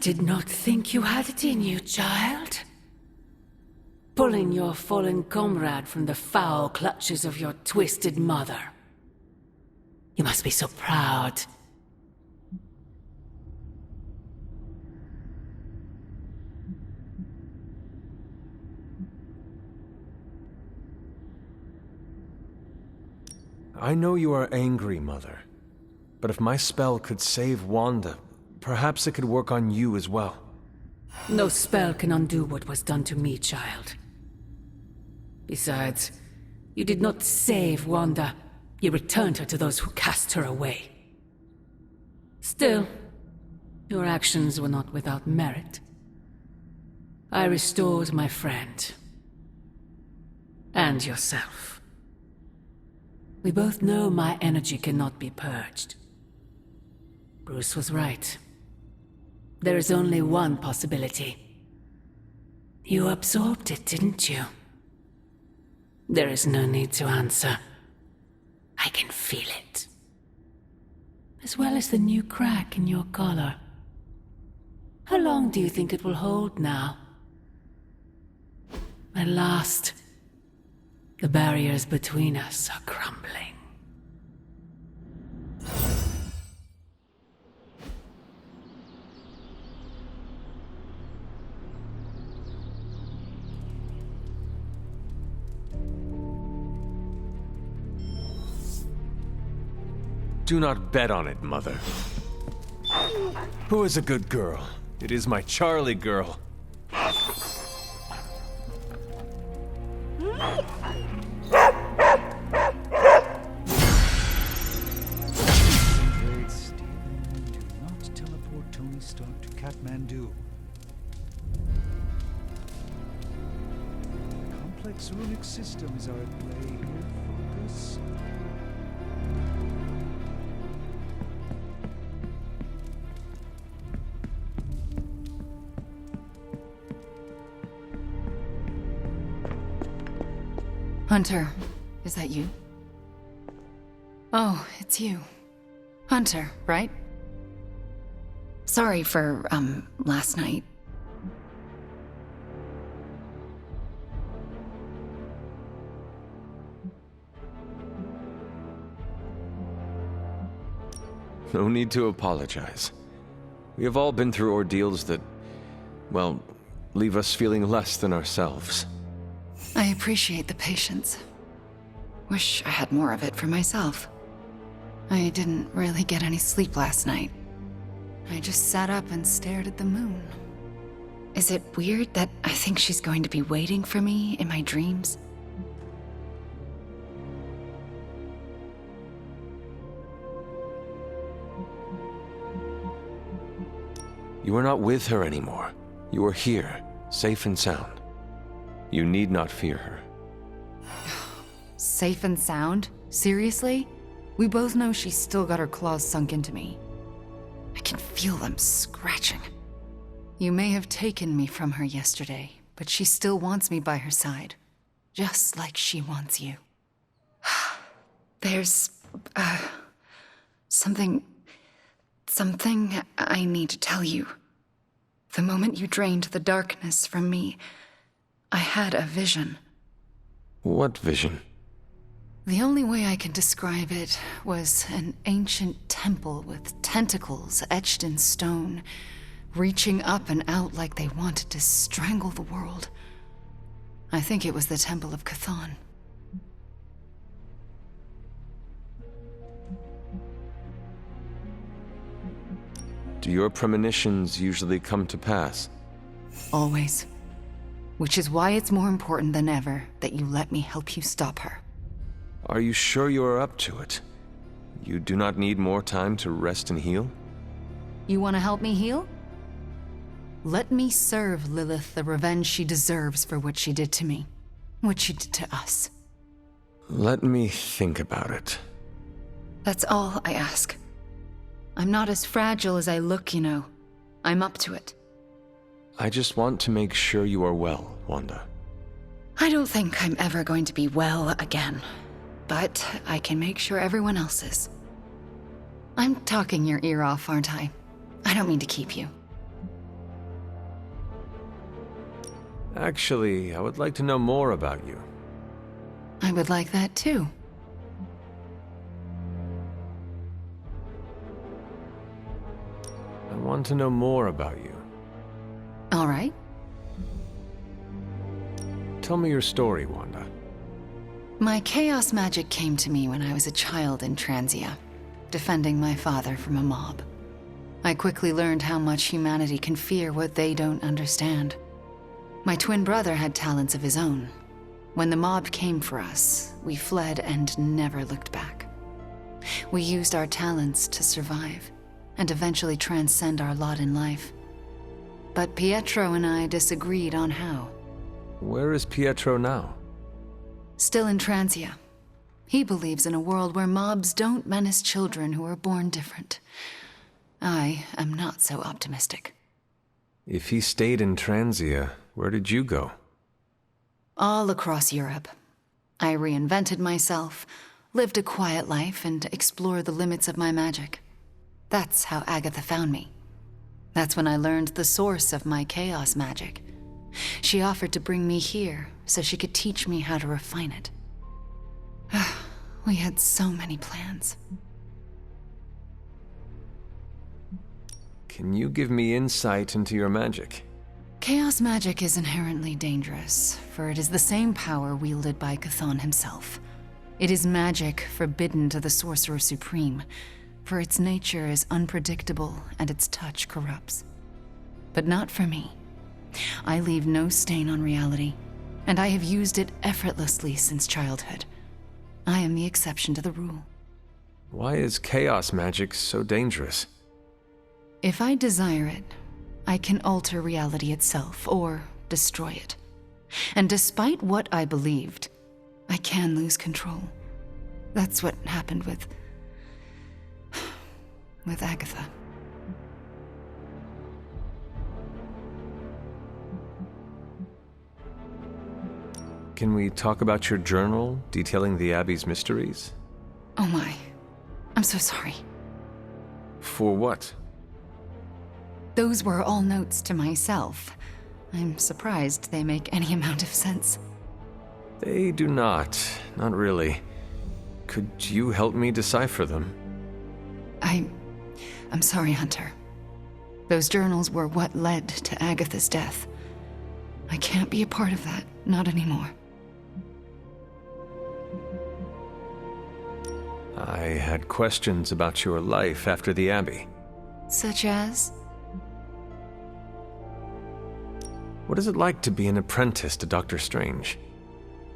did not think you had it in you, child. Pulling your fallen comrade from the foul clutches of your twisted mother. You must be so proud. I know you are angry, Mother. But if my spell could save Wanda, perhaps it could work on you as well. No spell can undo what was done to me, child. Besides, you did not save Wanda. You returned her to those who cast her away. Still, your actions were not without merit. I restored my friend. And yourself. We both know my energy cannot be purged. Bruce was right. There is only one possibility. You absorbed it, didn't you? There is no need to answer. I can feel it. As well as the new crack in your collar. How long do you think it will hold now? At last, the barriers between us are crumbling. Do not bet on it, Mother. Who is a good girl? It is my Charlie girl. Great Stephen, do not teleport Tony Stark to Kathmandu. Complex runic systems are at play here, Focus. Hunter, is that you? Oh, it's you. Hunter, right? Sorry for, last night. No need to apologize. We have all been through ordeals that, well, leave us feeling less than ourselves. I appreciate the patience. Wish I had more of it for myself. I didn't really get any sleep last night. I just sat up and stared at the moon. Is it weird that I think she's going to be waiting for me in my dreams? You are not with her anymore. You are here, safe and sound. You need not fear her. Safe and sound? Seriously? We both know she's still got her claws sunk into me. I can feel them scratching. You may have taken me from her yesterday, but she still wants me by her side. Just like she wants you. There's, something I need to tell you. The moment you drained the darkness from me, I had a vision. What vision? The only way I can describe it was an ancient temple with tentacles etched in stone, reaching up and out like they wanted to strangle the world. I think it was the Temple of Chthon. Do your premonitions usually come to pass? Always. Which is why it's more important than ever that you let me help you stop her. Are you sure you are up to it? You do not need more time to rest and heal? You want to help me heal? Let me serve Lilith the revenge she deserves for what she did to me. What she did to us. Let me think about it. That's all I ask. I'm not as fragile as I look, you know. I'm up to it. I just want to make sure you are well, Wanda. I don't think I'm ever going to be well again. But I can make sure everyone else is. I'm talking your ear off, aren't I? I don't mean to keep you. Actually, I would like to know more about you. I would like that too. I want to know more about you. All right. Tell me your story, Wanda. My chaos magic came to me when I was a child in Transia, defending my father from a mob. I quickly learned how much humanity can fear what they don't understand. My twin brother had talents of his own. When the mob came for us, we fled and never looked back. We used our talents to survive and eventually transcend our lot in life. But Pietro and I disagreed on how. Where is Pietro now? Still in Transia. He believes in a world where mobs don't menace children who are born different. I am not so optimistic. If he stayed in Transia, where did you go? All across Europe. I reinvented myself, lived a quiet life, and explored the limits of my magic. That's how Agatha found me. That's when I learned the source of my chaos magic. She offered to bring me here so she could teach me how to refine it. We had so many plans. Can you give me insight into your magic? Chaos magic is inherently dangerous, for it is the same power wielded by Chthon himself. It is magic forbidden to the Sorcerer Supreme, for its nature is unpredictable and its touch corrupts. But not for me. I leave no stain on reality, and I have used it effortlessly since childhood. I am the exception to the rule. Why is chaos magic so dangerous? If I desire it, I can alter reality itself or destroy it. And despite what I believed, I can lose control. That's what happened with Agatha. Can we talk about your journal detailing the Abbey's mysteries? Oh my. I'm so sorry. For what? Those were all notes to myself. I'm surprised they make any amount of sense. They do not. Not really. Could you help me decipher them? I'm sorry, Hunter. Those journals were what led to Agatha's death. I can't be a part of that, not anymore. I had questions about your life after the Abbey. Such as? What is it like to be an apprentice to Doctor Strange?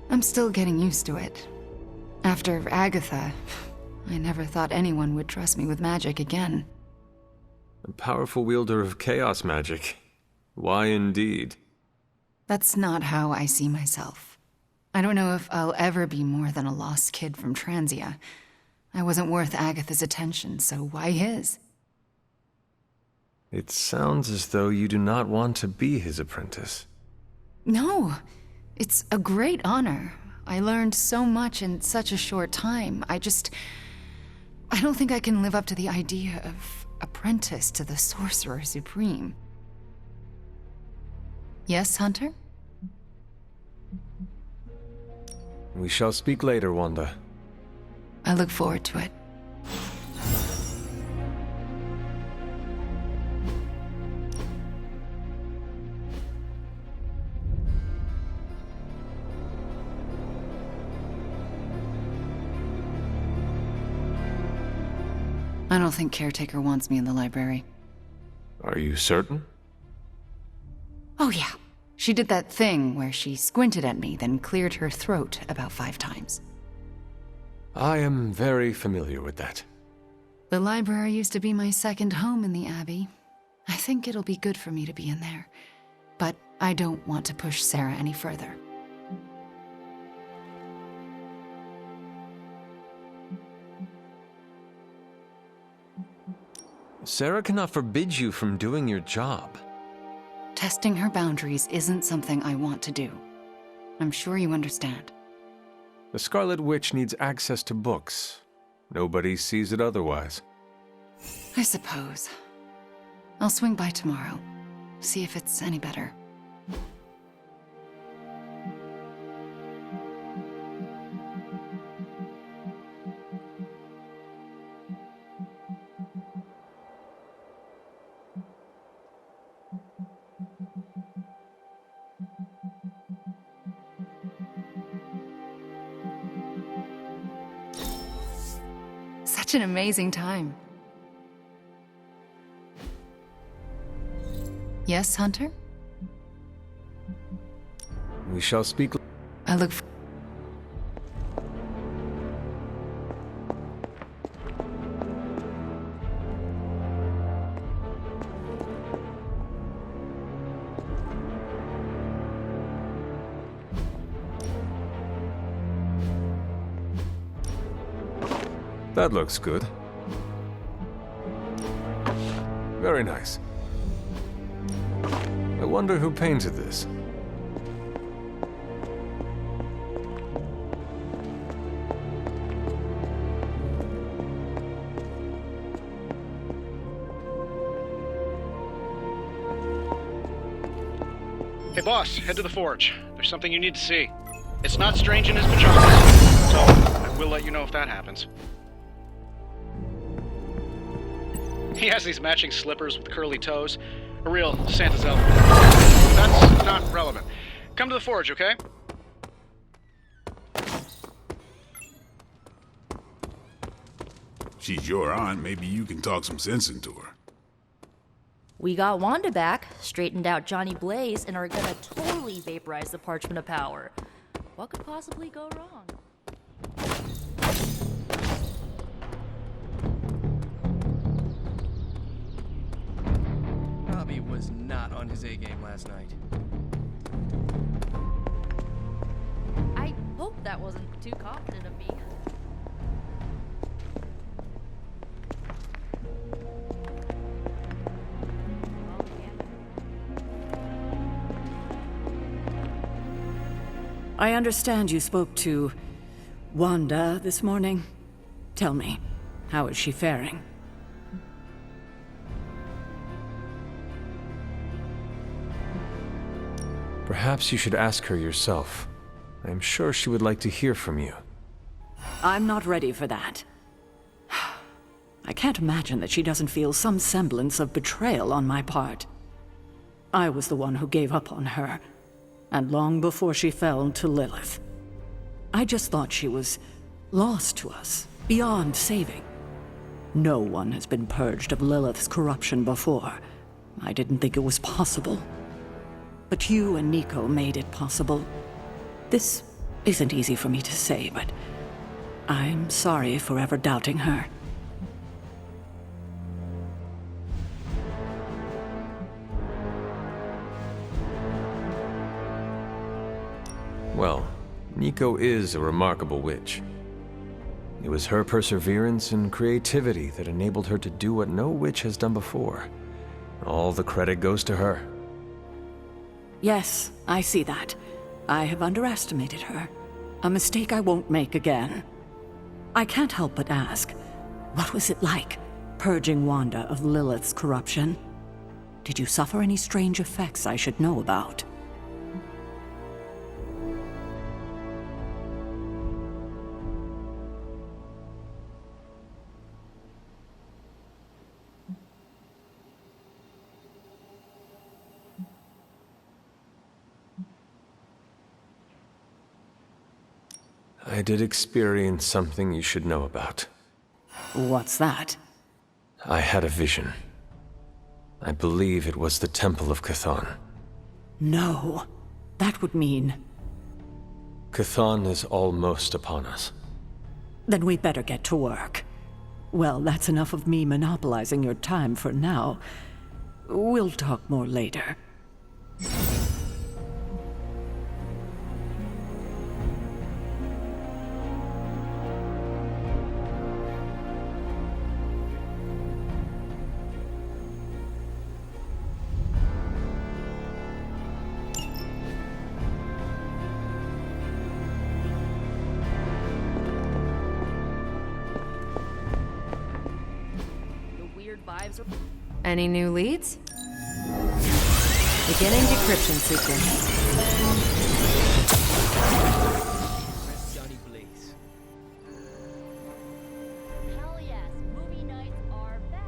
I'm still getting used to it. After Agatha, I never thought anyone would trust me with magic again. A powerful wielder of chaos magic. Why indeed? That's not how I see myself. I don't know if I'll ever be more than a lost kid from Transia. I wasn't worth Agatha's attention, so why his? It sounds as though you do not want to be his apprentice. No, it's a great honor. I learned so much in such a short time. I don't think I can live up to the idea of apprentice to the Sorcerer Supreme. Yes, Hunter? We shall speak later, Wanda. I look forward to it. I don't think Caretaker wants me in the library. Are you certain? Oh yeah. She did that thing where she squinted at me, then cleared her throat about 5 times. I am very familiar with that. The library used to be my second home in the Abbey. I think it'll be good for me to be in there. But I don't want to push Sarah any further. Sarah cannot forbid you from doing your job. Testing her boundaries isn't something I want to do. I'm sure you understand. The Scarlet Witch needs access to books. Nobody sees it otherwise. I suppose. I'll swing by tomorrow. See if it's any better. such an amazing time. Yes, Hunter? We shall speak. I look That looks good. Very nice. I wonder who painted this. Hey boss, head to the forge. There's something you need to see. It's not strange in his pajamas, so I will let you know if that happens. He has these matching slippers with curly toes. A real Santa's elf. That's not relevant. Come to the forge, okay? She's your aunt. Maybe you can talk some sense into her. We got Wanda back, straightened out Johnny Blaze, and are gonna totally vaporize the Parchment of Power. What could possibly go wrong? Bobby was not on his A-game last night. I hope that wasn't too confident of me. I understand you spoke to Wanda this morning. Tell me, how is she faring? Perhaps you should ask her yourself. I am sure she would like to hear from you. I'm not ready for that. I can't imagine that she doesn't feel some semblance of betrayal on my part. I was the one who gave up on her, and long before she fell to Lilith. I just thought she was lost to us, beyond saving. No one has been purged of Lilith's corruption before. I didn't think it was possible. But you and Nico made it possible. This isn't easy for me to say, but I'm sorry for ever doubting her. Well, Nico is a remarkable witch. It was her perseverance and creativity that enabled her to do what no witch has done before. All the credit goes to her. Yes, I see that. I have underestimated her. A mistake I won't make again. I can't help but ask, what was it like, purging Wanda of Lilith's corruption? Did you suffer any strange effects I should know about? I did experience something you should know about. What's that? I had a vision. I believe it was the Temple of Chthon. No. That would mean... Chthon is almost upon us. Then we better get to work. Well, that's enough of me monopolizing your time for now. We'll talk more later. Any new leads? Beginning decryption sequence. Press Johnny Blaze. Hell yes, movie nights are back.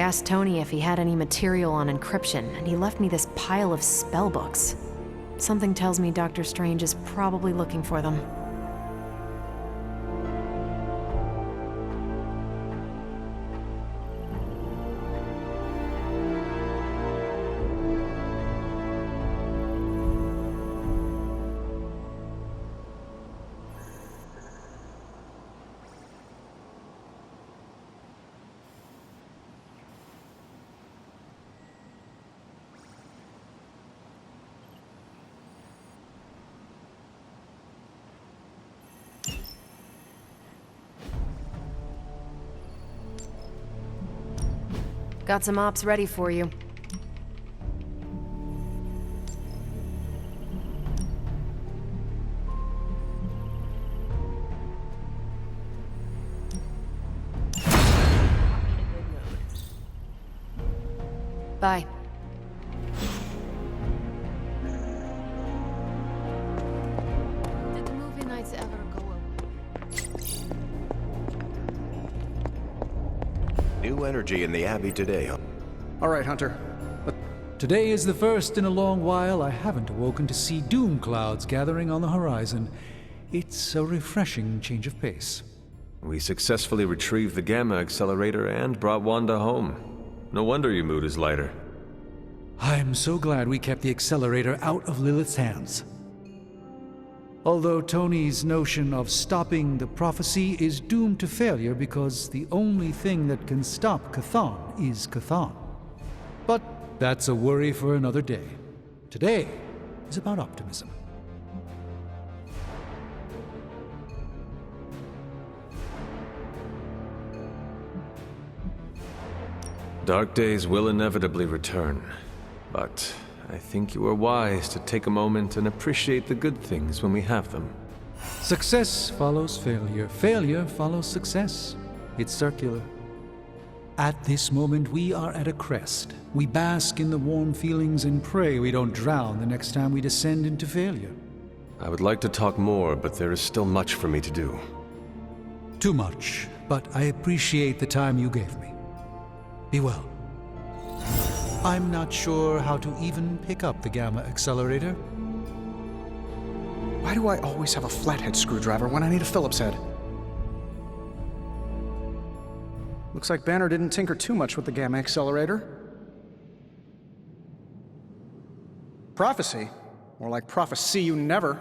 asked Tony if he had any material on encryption, and he left me this pile of spellbooks. Something tells me Dr. Strange is probably looking for them. Got some ops ready for you. Bye. Did the movie nights ever go away? New energy in the Abbey today. All right, Hunter. Today is the first in a long while I haven't awoken to see doom clouds gathering on the horizon. It's a refreshing change of pace. We successfully retrieved the Gamma Accelerator and brought Wanda home. No wonder your mood is lighter. I'm so glad we kept the accelerator out of Lilith's hands. Although Tony's notion of stopping the prophecy is doomed to failure because the only thing that can stop Chthon is Chthon. But that's a worry for another day. Today is about optimism. Dark days will inevitably return, but I think you are wise to take a moment and appreciate the good things when we have them. Success follows failure. Failure follows success. It's circular. At this moment, we are at a crest. We bask in the warm feelings and pray we don't drown the next time we descend into failure. I would like to talk more, but there is still much for me to do. Too much, but I appreciate the time you gave me. Be well. I'm not sure how to even pick up the Gamma Accelerator. Why do I always have a flathead screwdriver when I need a Phillips head? Looks like Banner didn't tinker too much with the Gamma Accelerator. Prophecy? More like prophecy you never.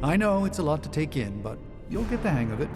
I know it's a lot to take in, but you'll get the hang of it.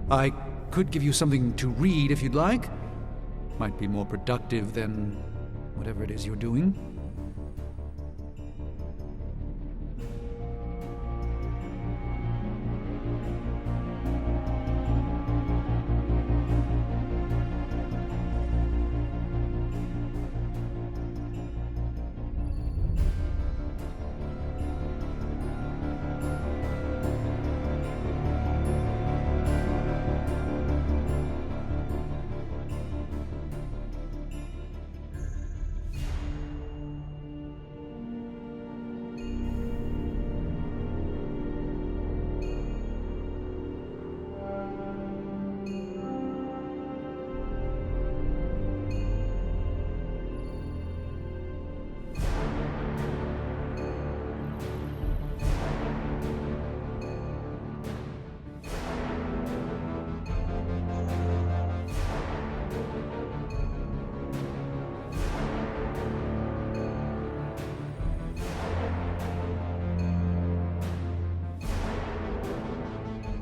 I could give you something to read if you'd like. Might be more productive than whatever it is you're doing.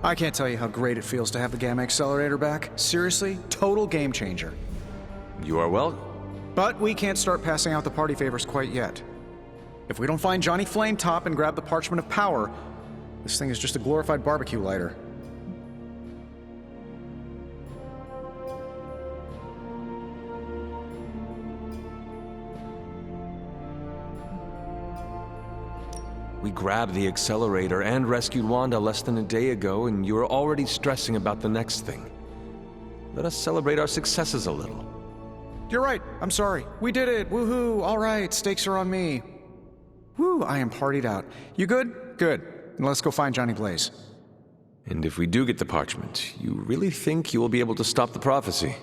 I can't tell you how great it feels to have the Gamma Accelerator back. Seriously, total game changer. You are welcome. But we can't start passing out the party favors quite yet. If we don't find Johnny Flametop and grab the Parchment of Power, this thing is just a glorified barbecue lighter. We grabbed the accelerator and rescued Wanda less than a day ago, and you are already stressing about the next thing. Let us celebrate our successes a little. You're right. I'm sorry. We did it. Woohoo. All right. Stakes are on me. Woo. I am partied out. You good? Good. Then let's go find Johnny Blaze. And if we do get the parchment, you really think you will be able to stop the prophecy?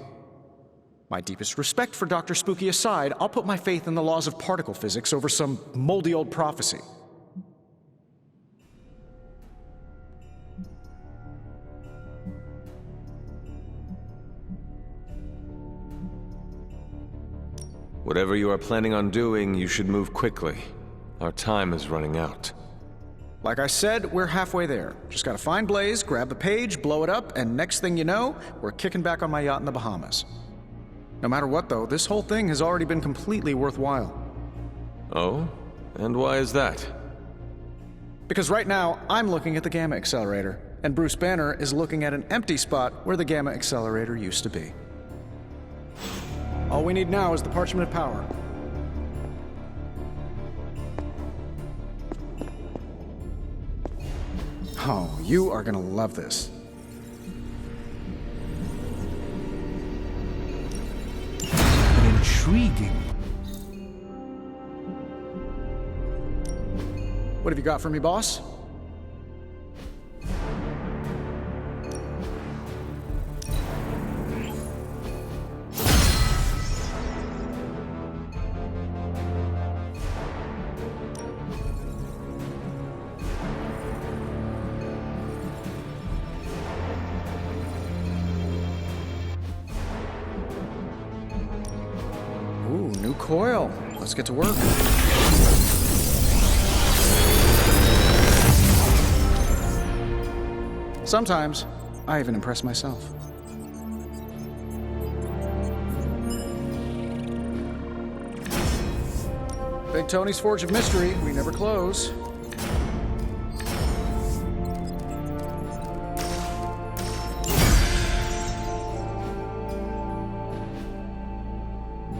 My deepest respect for Dr. Spooky aside, I'll put my faith in the laws of particle physics over some moldy old prophecy. Whatever you are planning on doing, you should move quickly. Our time is running out. Like I said, we're halfway there. Just gotta find Blaze, grab the page, blow it up, and next thing you know, we're kicking back on my yacht in the Bahamas. No matter what, though, this whole thing has already been completely worthwhile. Oh? And why is that? Because right now, I'm looking at the Gamma Accelerator, and Bruce Banner is looking at an empty spot where the Gamma Accelerator used to be. All we need now is the Parchment of Power. Oh, you are gonna love this. Intriguing. What have you got for me, boss? Ooh, new coil. Let's get to work. Sometimes, I even impress myself. Big Tony's Forge of Mystery, we never close.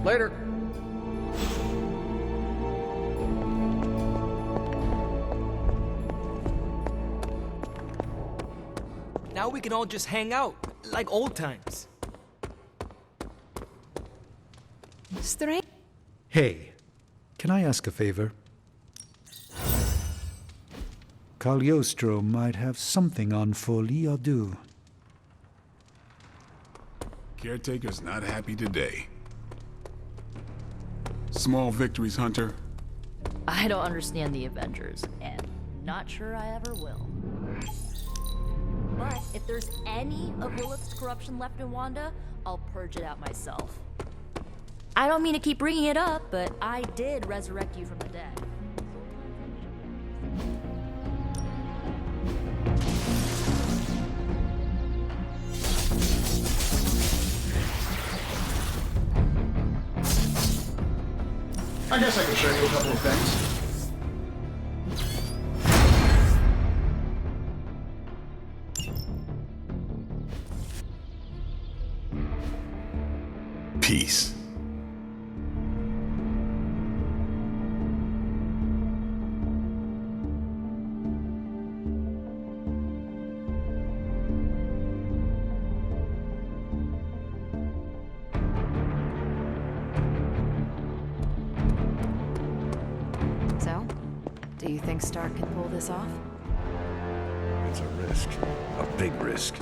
Later. Now we can all just hang out, like old times. Strange. Hey, can I ask a favor? Cagliostro might have something on Folie à Deux. Caretaker's not happy today. Small victories, Hunter. I don't understand the Avengers, and not sure I ever will. But if there's any of Lilith's corruption left in Wanda, I'll purge it out myself. I don't mean to keep bringing it up, but I did resurrect you from the dead. I guess I could show you a couple of things. Peace. So, do you think Stark can pull this off? It's a risk. A big risk.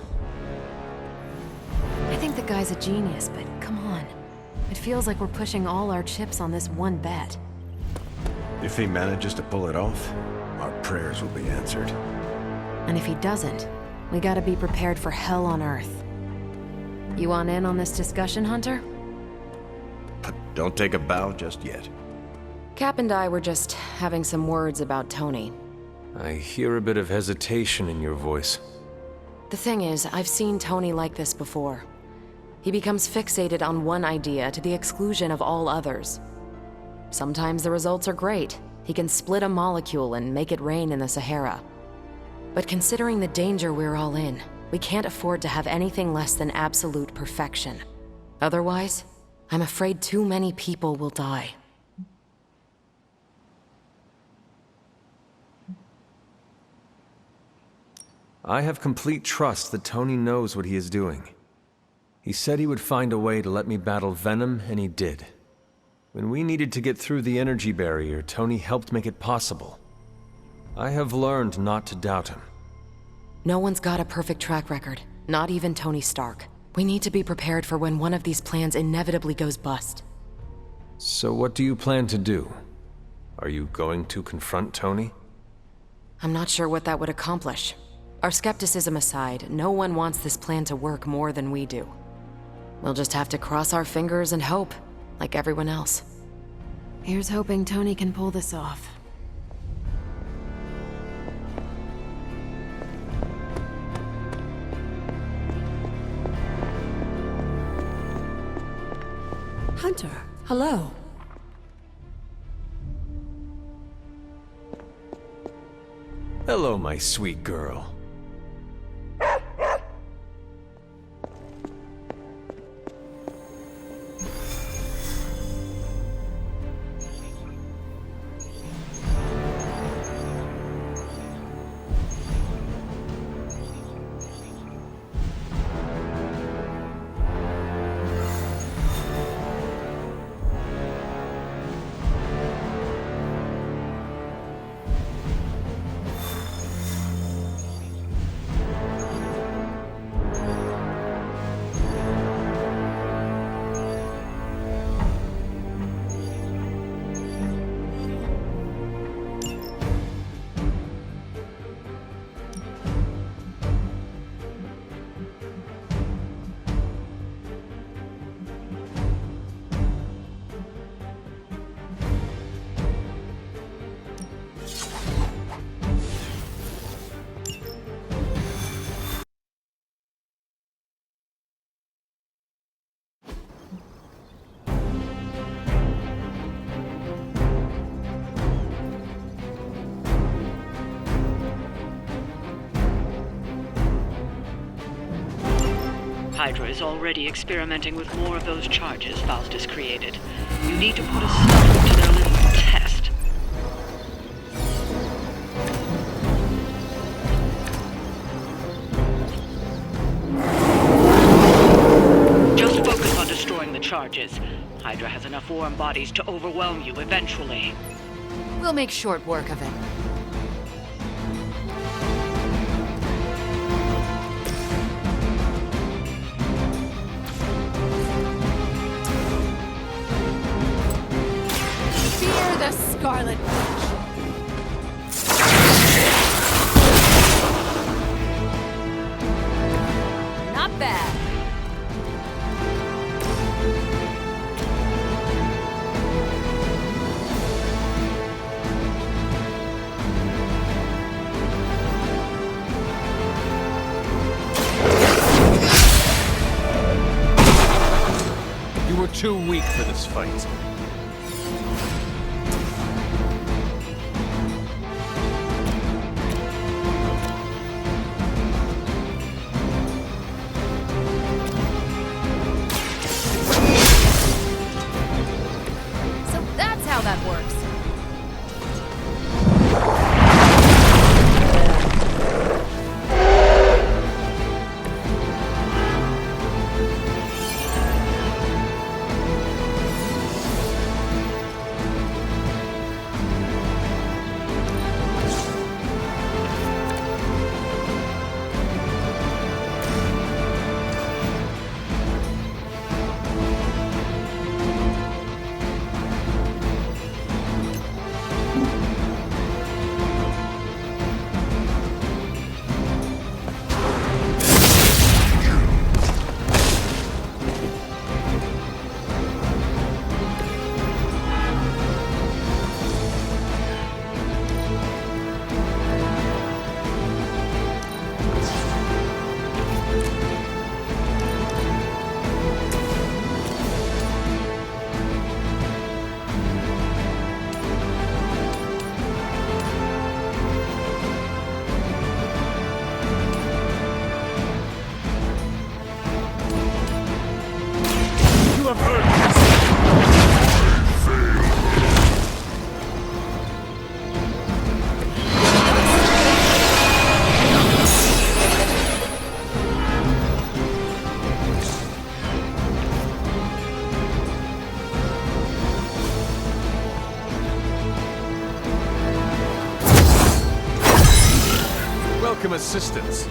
I think the guy's a genius, but come on. It feels like we're pushing all our chips on this one bet. If he manages to pull it off, our prayers will be answered. And if he doesn't, we gotta be prepared for hell on Earth. You want in on this discussion, Hunter? But don't take a bow just yet. Cap and I were just having some words about Tony. I hear a bit of hesitation in your voice. The thing is, I've seen Tony like this before. He becomes fixated on one idea to the exclusion of all others. Sometimes the results are great. He can split a molecule and make it rain in the Sahara. But considering the danger we're all in, we can't afford to have anything less than absolute perfection. Otherwise, I'm afraid too many people will die. I have complete trust that Tony knows what he is doing. He said he would find a way to let me battle Venom, and he did. When we needed to get through the energy barrier, Tony helped make it possible. I have learned not to doubt him. No one's got a perfect track record, not even Tony Stark. We need to be prepared for when one of these plans inevitably goes bust. So what do you plan to do? Are you going to confront Tony? I'm not sure what that would accomplish. Our skepticism aside, no one wants this plan to work more than we do. We'll just have to cross our fingers and hope, like everyone else. Here's hoping Tony can pull this off. Hunter, hello. Hello, my sweet girl. Hydra is already experimenting with more of those charges Faustus created. You need to put a stop to their little test. Just focus on destroying the charges. Hydra has enough warm bodies to overwhelm you eventually. We'll make short work of it. Fear the Scarlet Witch! Not bad. You were too weak for this fight. Welcome assistance.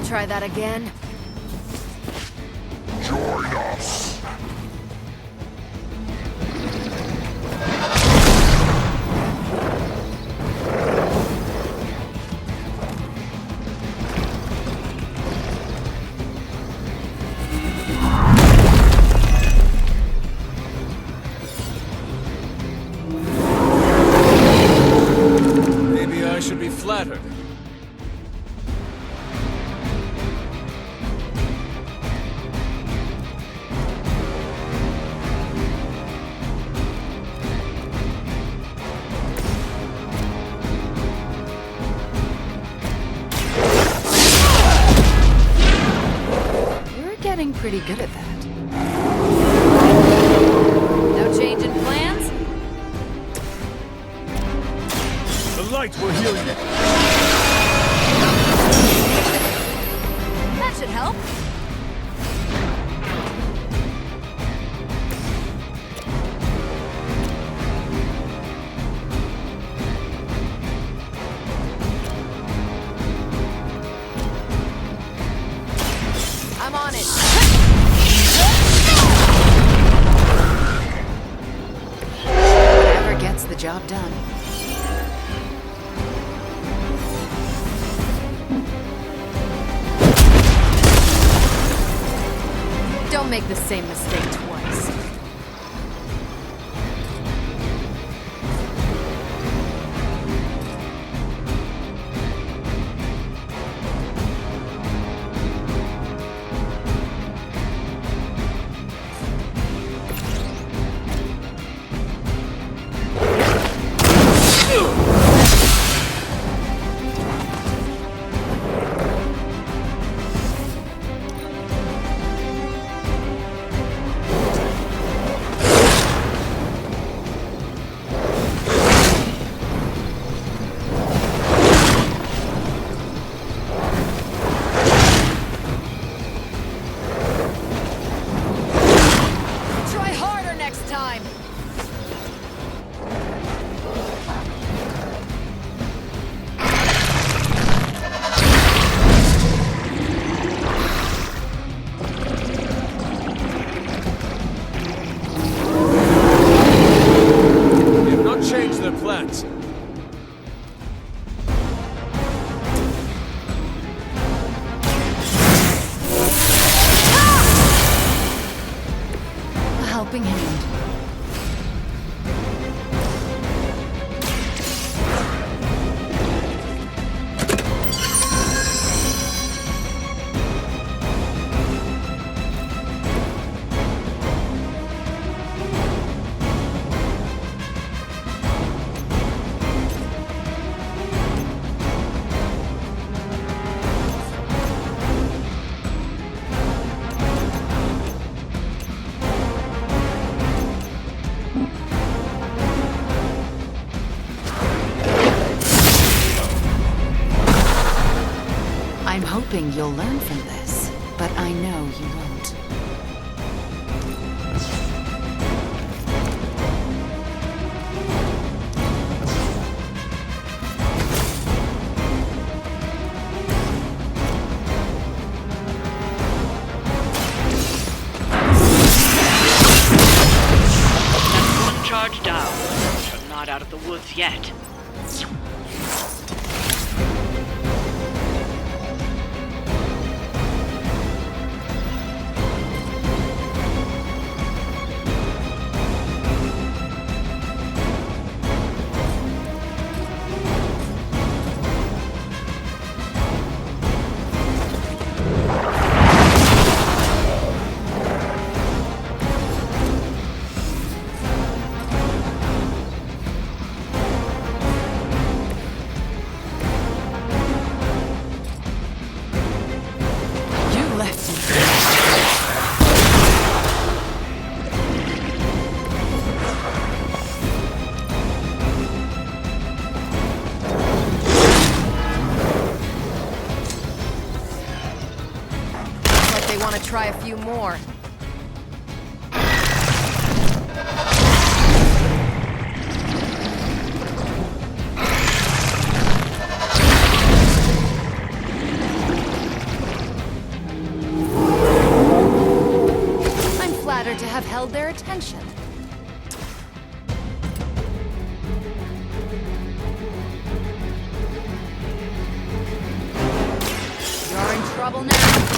Try that again. Join us. Maybe I should be flattered. Pretty good at that. No change in plans? The light will heal you. That should help. I'm on it. Whatever gets the job done. Don't make the same mistake twice. helping hand. I'm hoping you'll learn from this, but I know you won't. just yet. Want to try a few more. I'm flattered to have held their attention. You're in trouble now.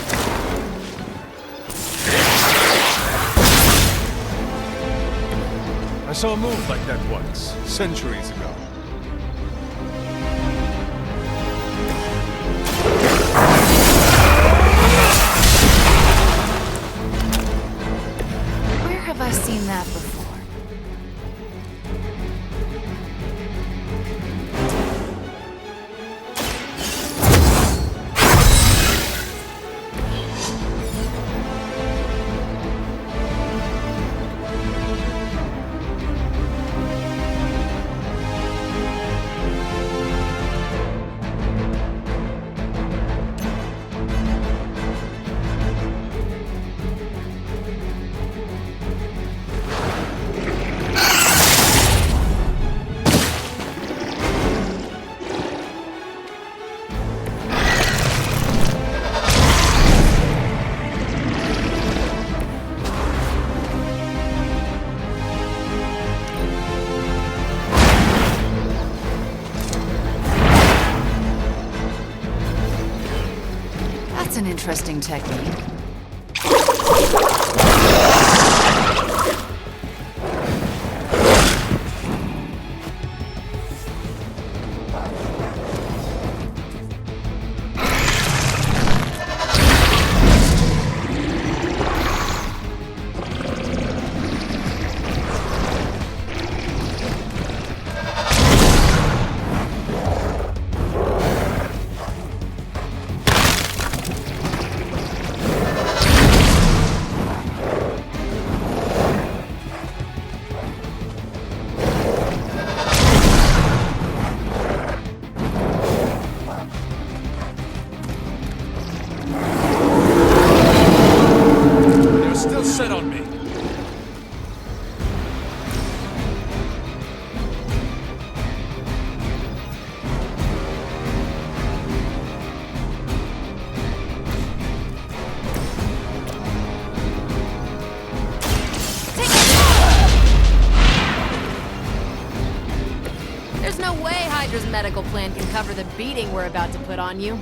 I saw a move like that once, centuries ago. Where have I seen that before? That's an interesting technique. Set on me. There's no way Hydra's medical plan can cover the beating we're about to put on you.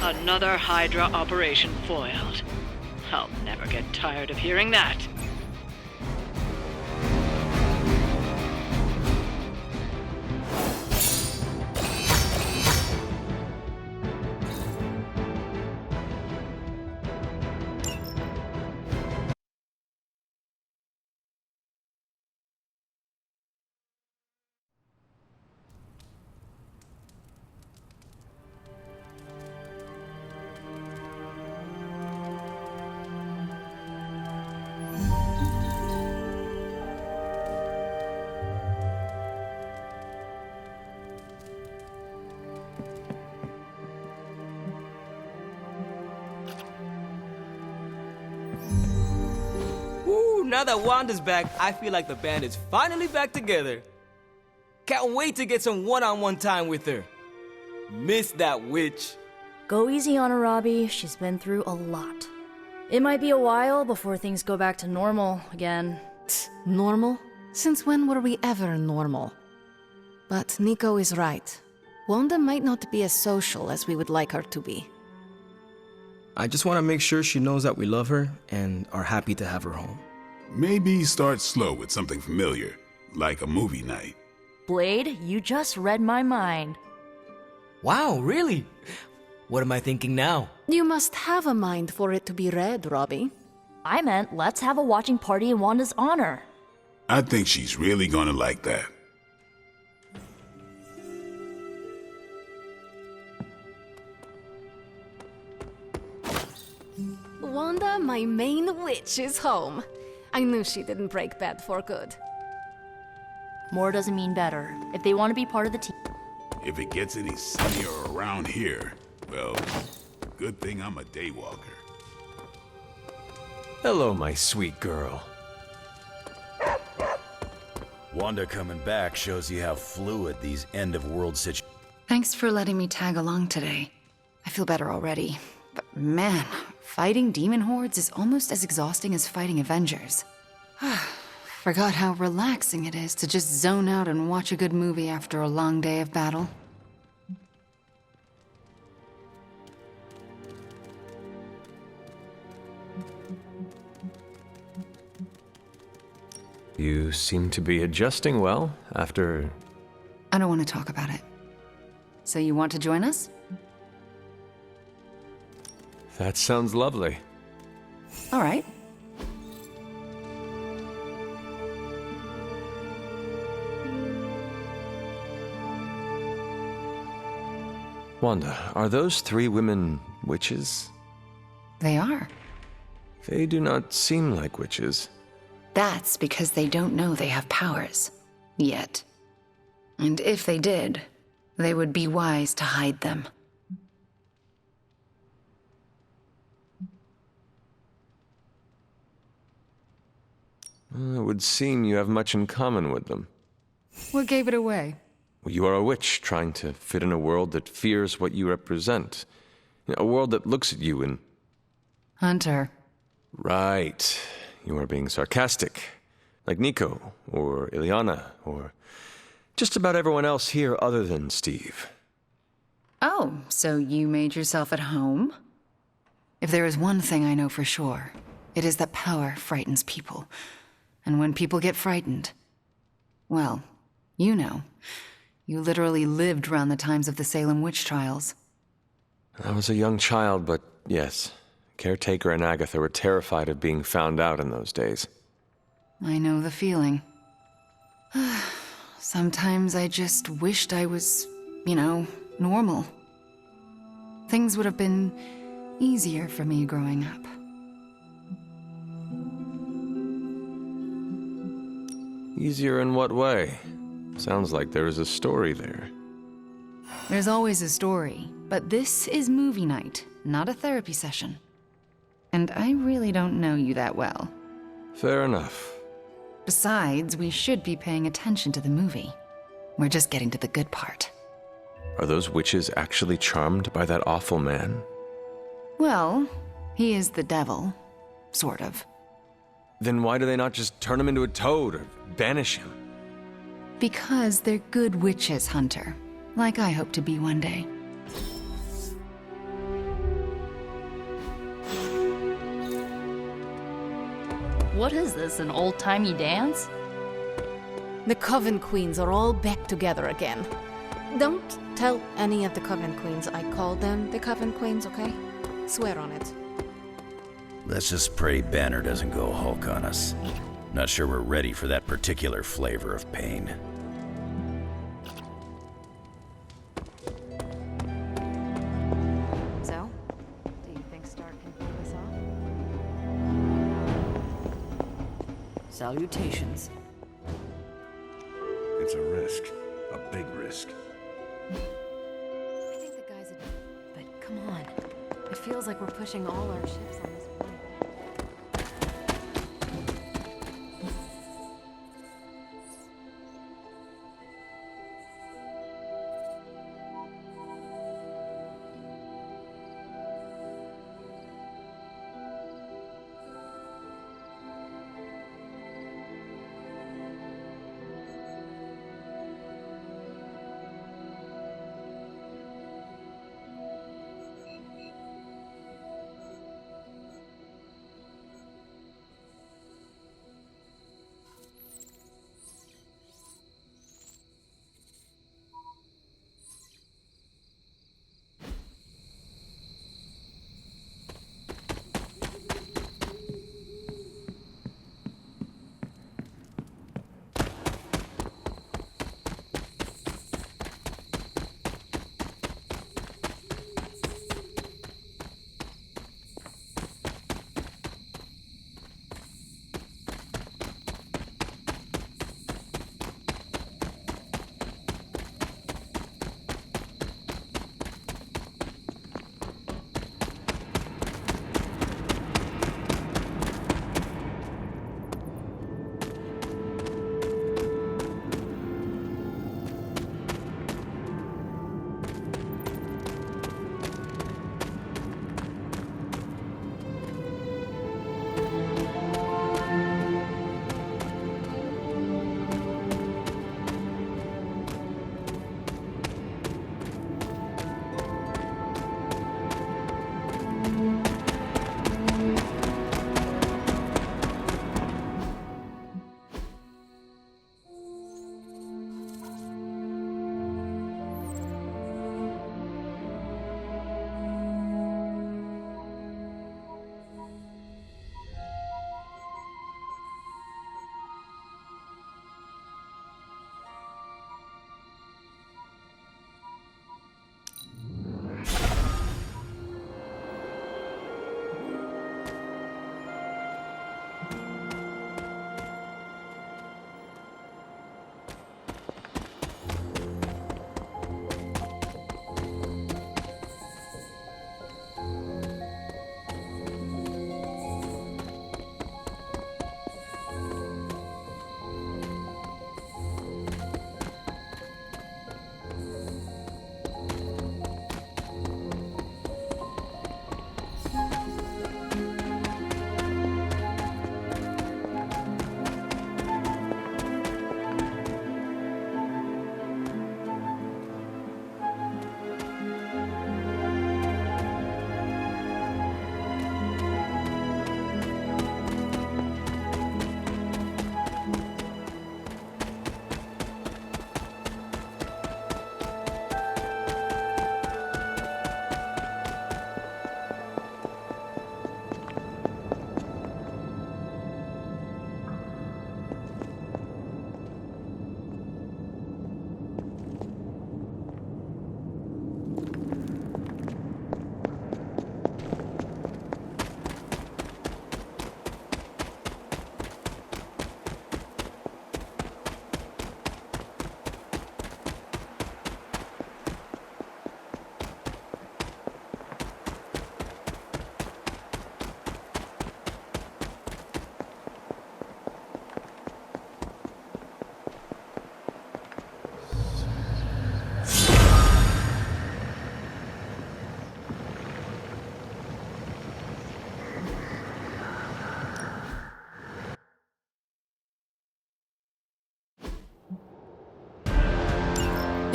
Another Hydra operation foiled. I'll never get tired of hearing that. Now that Wanda's back, I feel like the band is finally back together. Can't wait to get some one-on-one time with her. Miss that witch. Go easy on her, Robbie. She's been through a lot. It might be a while before things go back to normal again. Normal? Since when were we ever normal? But Nico is right. Wanda might not be as social as we would like her to be. I just want to make sure she knows that we love her and are happy to have her home. Maybe start slow with something familiar, like a movie night. Blade, you just read my mind. Wow, really? What am I thinking now? You must have a mind for it to be read, Robbie. I meant let's have a watching party in Wanda's honor. I think she's really gonna like that. Wanda, my main witch, is home. I knew she didn't break bad for good. More doesn't mean better. If they want to be part of the team. If it gets any sunnier around here, well, good thing I'm a daywalker. Hello, my sweet girl. Wanda coming back shows you how fluid these end-of-world situations. Thanks for letting me tag along today. I feel better already. But man, fighting demon hordes is almost as exhausting as fighting Avengers. Forgot how relaxing it is to just zone out and watch a good movie after a long day of battle. You seem to be adjusting well after... I don't want to talk about it. So you want to join us? That sounds lovely. All right. Wanda, are those three women witches? They are. They do not seem like witches. That's because they don't know they have powers. Yet. And if they did, they would be wise to hide them. It would seem you have much in common with them. What gave it away? Well, you are a witch trying to fit in a world that fears what you represent. A world that looks at you and... Hunter. Right. You are being sarcastic. Like Nico, or Ileana, or just about everyone else here other than Steve. Oh, so you made yourself at home? If there is one thing I know for sure, it is that power frightens people. And when people get frightened, well, you know, you literally lived around the times of the Salem witch trials. I was a young child, but yes, Caretaker and Agatha were terrified of being found out in those days. I know the feeling. Sometimes I just wished I was, normal. Things would have been easier for me growing up. Easier in what way? Sounds like there is a story there. There's always a story, but this is movie night, not a therapy session. And I really don't know you that well. Fair enough. Besides, we should be paying attention to the movie. We're just getting to the good part. Are those witches actually charmed by that awful man? Well, he is the devil. Sort of. Then why do they not just turn him into a toad or banish him? Because they're good witches, Hunter. Like I hope to be one day. What is this, an old-timey dance? The Coven Queens are all back together again. Don't tell any of the Coven Queens I called them the Coven Queens, okay? Swear on it. Let's just pray Banner doesn't go Hulk on us. Not sure we're ready for that particular flavor of pain. So, do you think Stark can pull this off? Salutations. It's a risk. A big risk. I think the guys are... But come on. It feels like we're pushing all our ships on this one.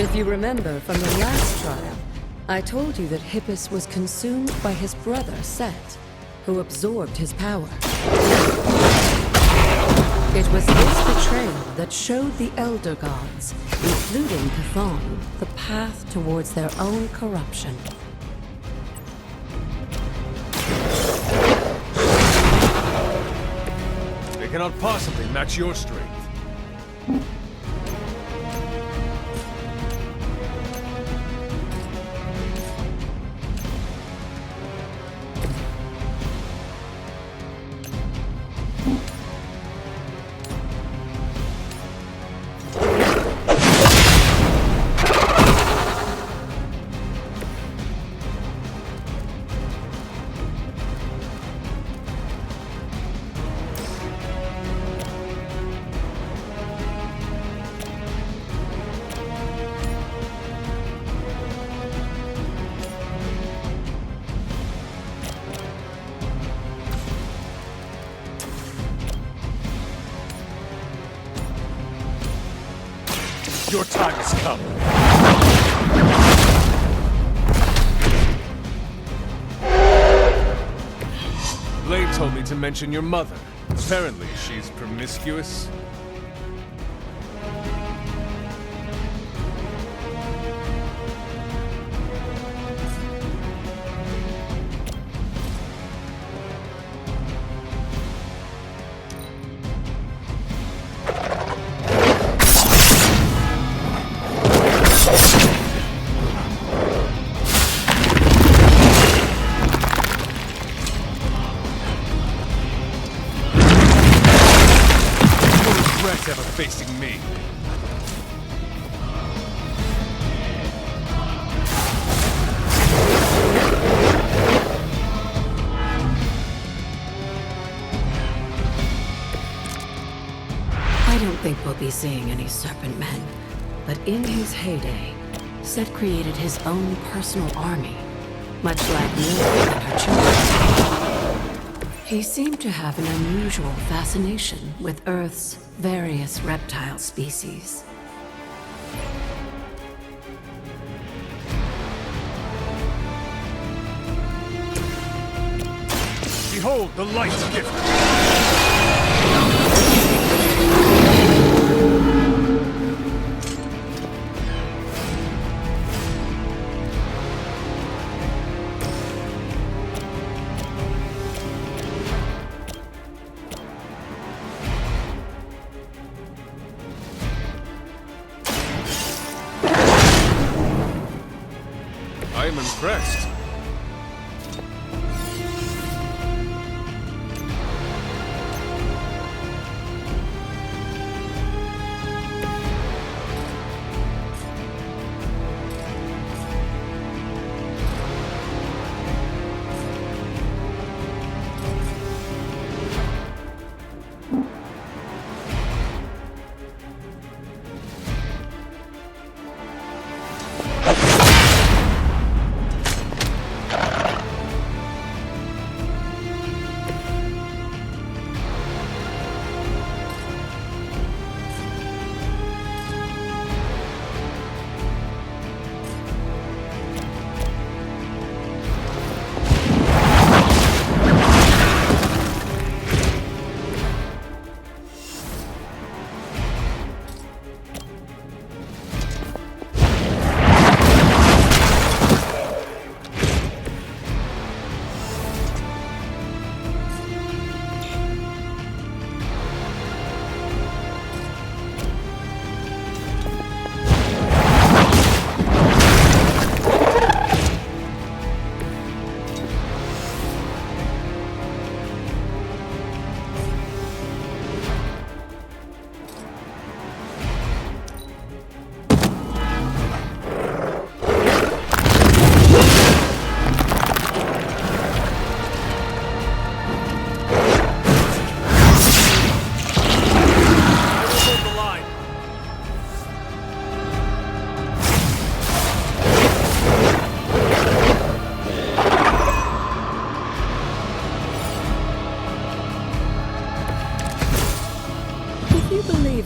If you remember from the last trial, I told you that Hippus was consumed by his brother, Set, who absorbed his power. It was this betrayal that showed the Elder Gods, including Chthon, the path towards their own corruption. They cannot possibly match your strength. Your time has come. Blade told me to mention your mother. Apparently, she's promiscuous. Ever facing me. I don't think we'll be seeing any Serpent Men, but in his heyday, Set created his own personal army, much like Lilith and her children. He seemed to have an unusual fascination with Earth's various reptile species. Behold the light's gift! I am impressed.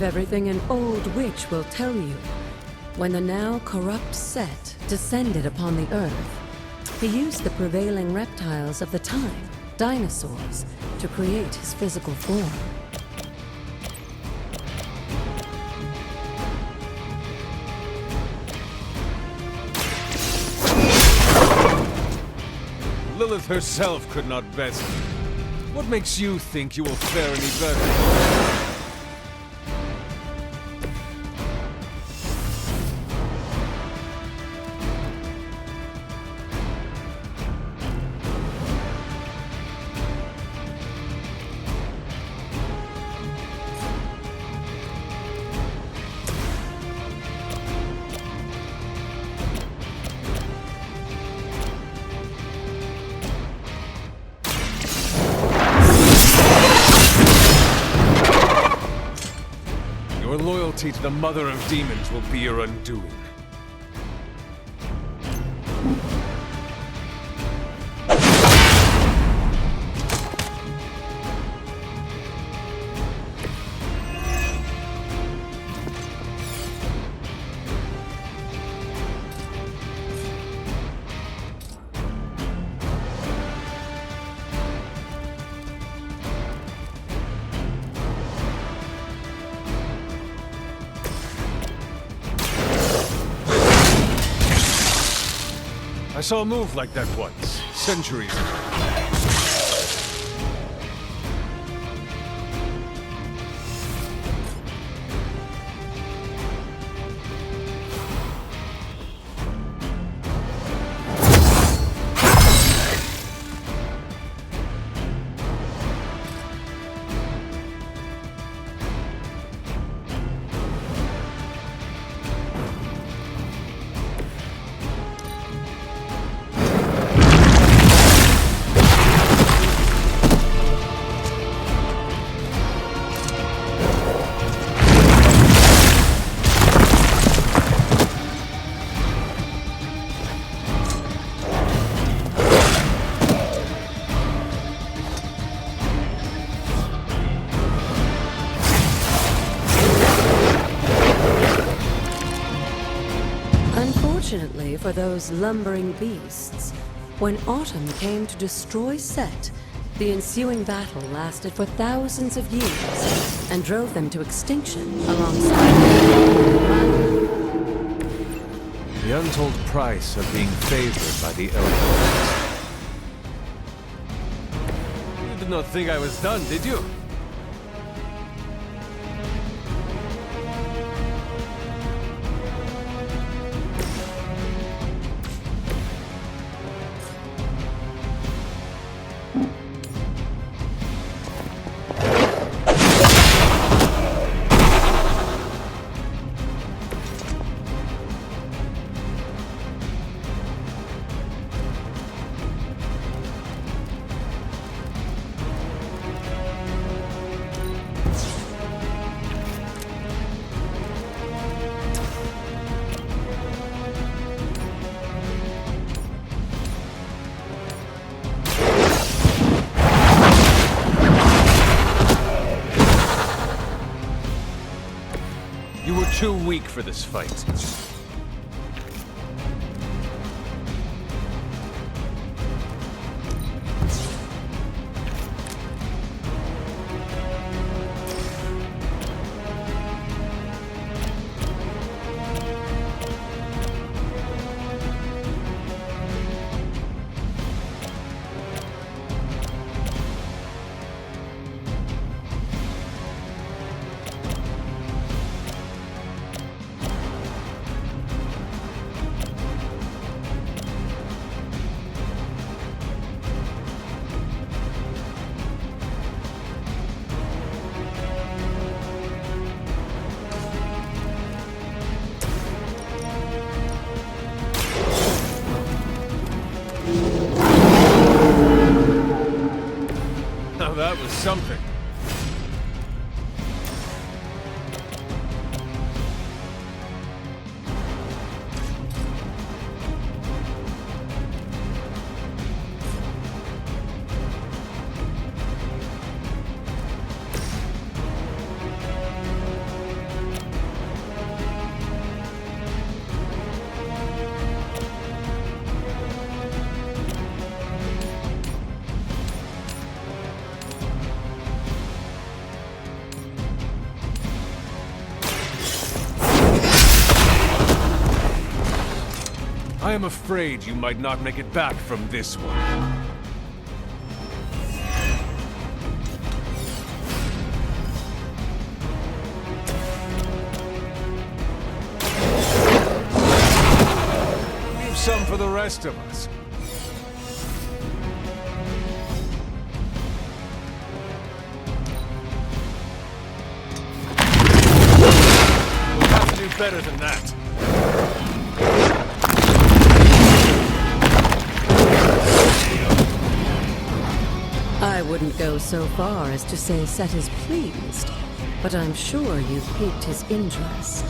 Everything an old witch will tell you, When the now corrupt Set descended upon the Earth, he used the prevailing reptiles of the time, dinosaurs, to create his physical form. Lilith herself could not best. What makes you think you will fare any better? Your loyalty to the Mother of Demons will be your undoing. I saw a move like that once, centuries ago. Unfortunately for those lumbering beasts, when autumn came to destroy Set, the ensuing battle lasted for thousands of years and drove them to extinction alongside The untold price of being favored by the Elder. You did not think I was done, did you? You were too weak for this fight. Now that was something. I am afraid you might not make it back from this one. Leave some for the rest of us. We'll have to do better than that. I wouldn't go so far as to say Set is pleased, but I'm sure you've piqued his interest.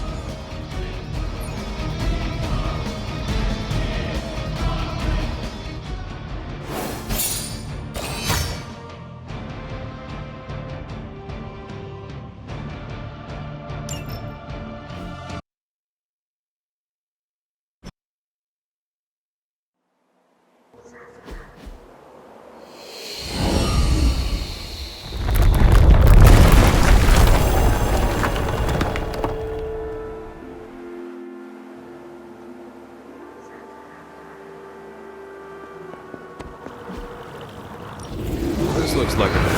This looks like a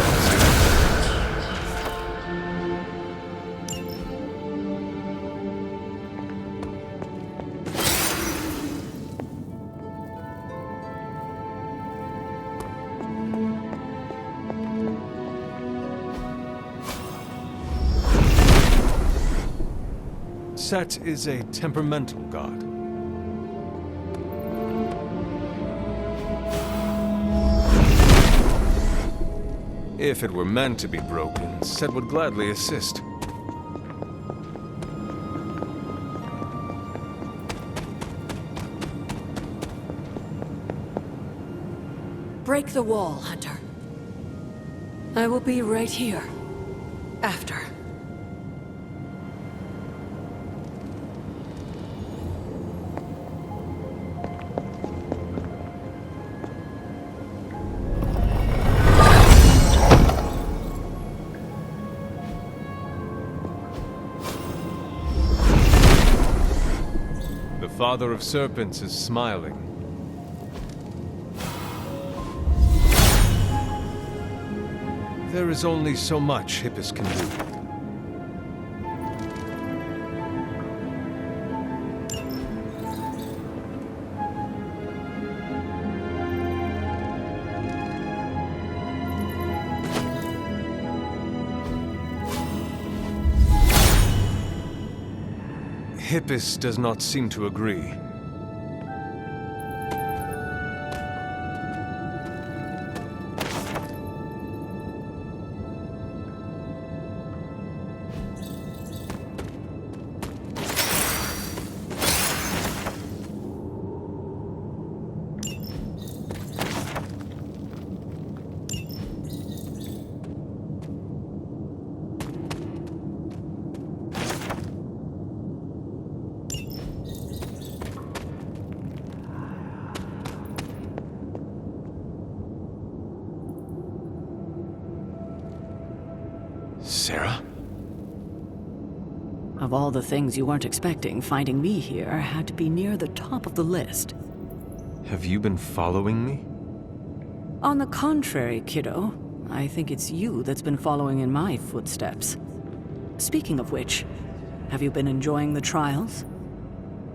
Set is a temperamental god. If it were meant to be broken, Set would gladly assist. Break the wall, Hunter. I will be right here. After. The Father of Serpents is smiling. There is only so much Hippus can do. Hippus does not seem to agree. Sarah? Of all the things you weren't expecting, finding me here had to be near the top of the list. Have you been following me? On the contrary, kiddo, I think it's you that's been following in my footsteps. Speaking of which, have you been enjoying the trials?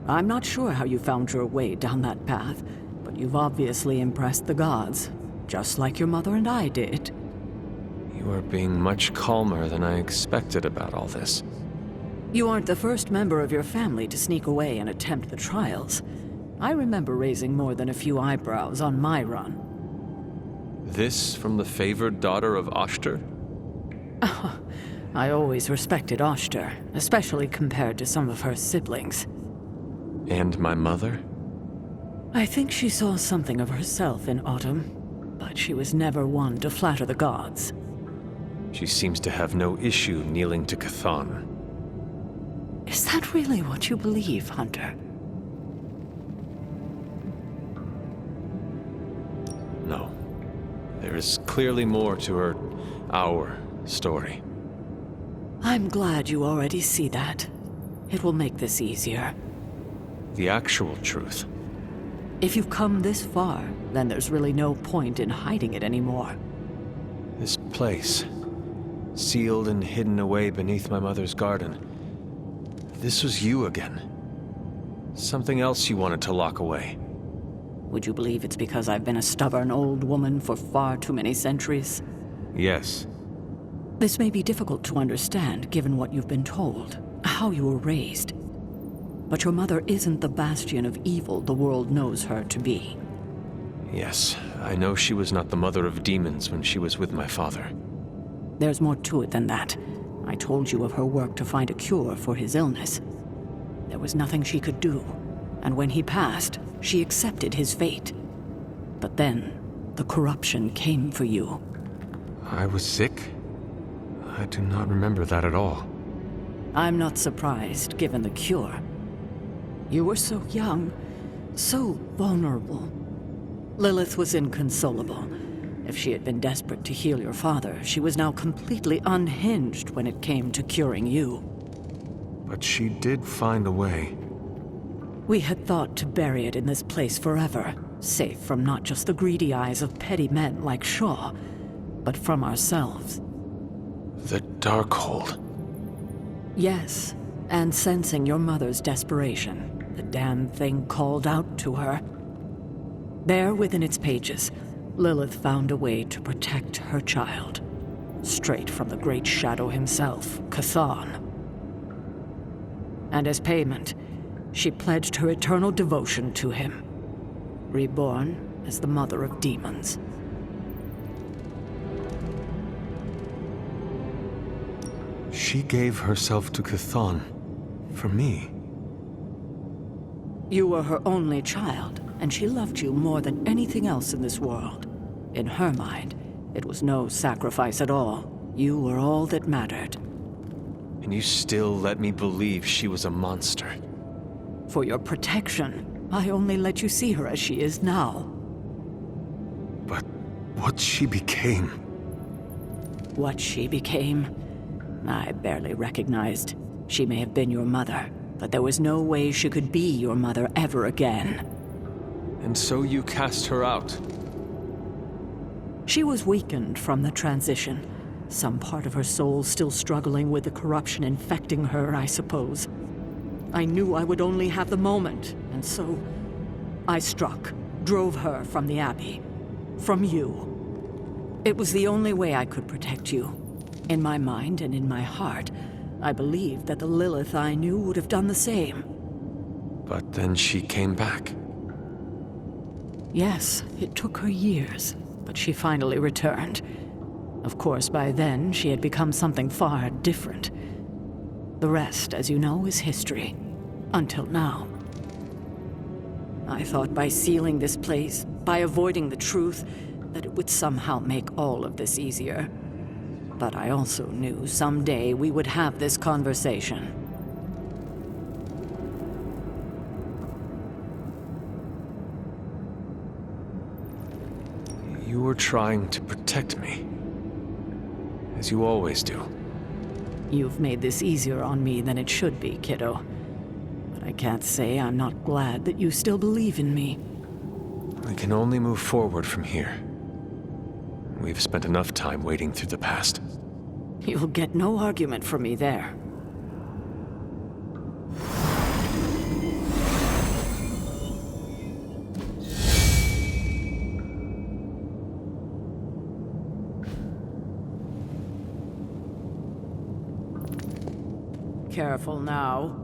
I'm not sure how you found your way down that path, but you've obviously impressed the gods, just like your mother and I did. You are being much calmer than I expected about all this. You aren't the first member of your family to sneak away and attempt the trials. I remember raising more than a few eyebrows on my run. This from the favored daughter of Oshter? I always respected Oshter, especially compared to some of her siblings. And my mother? I think she saw something of herself in Autumn, but she was never one to flatter the gods. She seems to have no issue kneeling to Chthon. Is that really what you believe, Hunter? No. There is clearly more to our story. I'm glad you already see that. It will make this easier. The actual truth. If you've come this far, then there's really no point in hiding it anymore. This place, sealed and hidden away beneath my mother's garden. This was you again. Something else you wanted to lock away. Would you believe it's because I've been a stubborn old woman for far too many centuries? Yes. This may be difficult to understand given what you've been told, how you were raised. But your mother isn't the bastion of evil the world knows her to be. Yes, I know she was not the mother of demons when she was with my father. There's more to it than that. I told you of her work to find a cure for his illness. There was nothing she could do, and when he passed, she accepted his fate. But then, the corruption came for you. I was sick? I do not remember that at all. I'm not surprised, given the cure. You were so young, so vulnerable. Lilith was inconsolable. If she had been desperate to heal your father, she was now completely unhinged when it came to curing you. But she did find a way. We had thought to bury it in this place forever, safe from not just the greedy eyes of petty men like Shaw, but from ourselves. The Darkhold. Yes, and sensing your mother's desperation, the damn thing called out to her. There within its pages, Lilith found a way to protect her child, straight from the Great Shadow himself, Chthon. And as payment, she pledged her eternal devotion to him, reborn as the mother of demons. She gave herself to Chthon for me. You were her only child, and she loved you more than anything else in this world. In her mind, it was no sacrifice at all. You were all that mattered. And you still let me believe she was a monster. For your protection, I only let you see her as she is now. But what she became... What she became? I barely recognized. She may have been your mother, but there was no way she could be your mother ever again. And so you cast her out? She was weakened from the transition. Some part of her soul still struggling with the corruption infecting her, I suppose. I knew I would only have the moment, and so I struck, drove her from the Abbey. From you. It was the only way I could protect you. In my mind and in my heart, I believed that the Lilith I knew would have done the same. But then she came back. Yes, it took her years, but she finally returned. Of course, by then, she had become something far different. The rest, as you know, is history. Until now. I thought by sealing this place, by avoiding the truth, that it would somehow make all of this easier. But I also knew someday we would have this conversation. You were trying to protect me. As you always do. You've made this easier on me than it should be, kiddo. But I can't say I'm not glad that you still believe in me. We can only move forward from here. We've spent enough time wading through the past. You'll get no argument from me there. Careful now.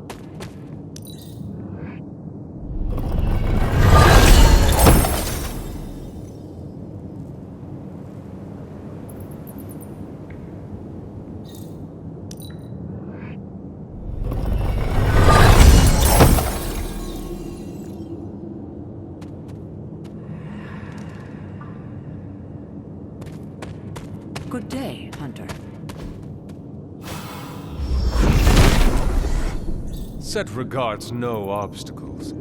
Good day, Hunter. Set regards no obstacles.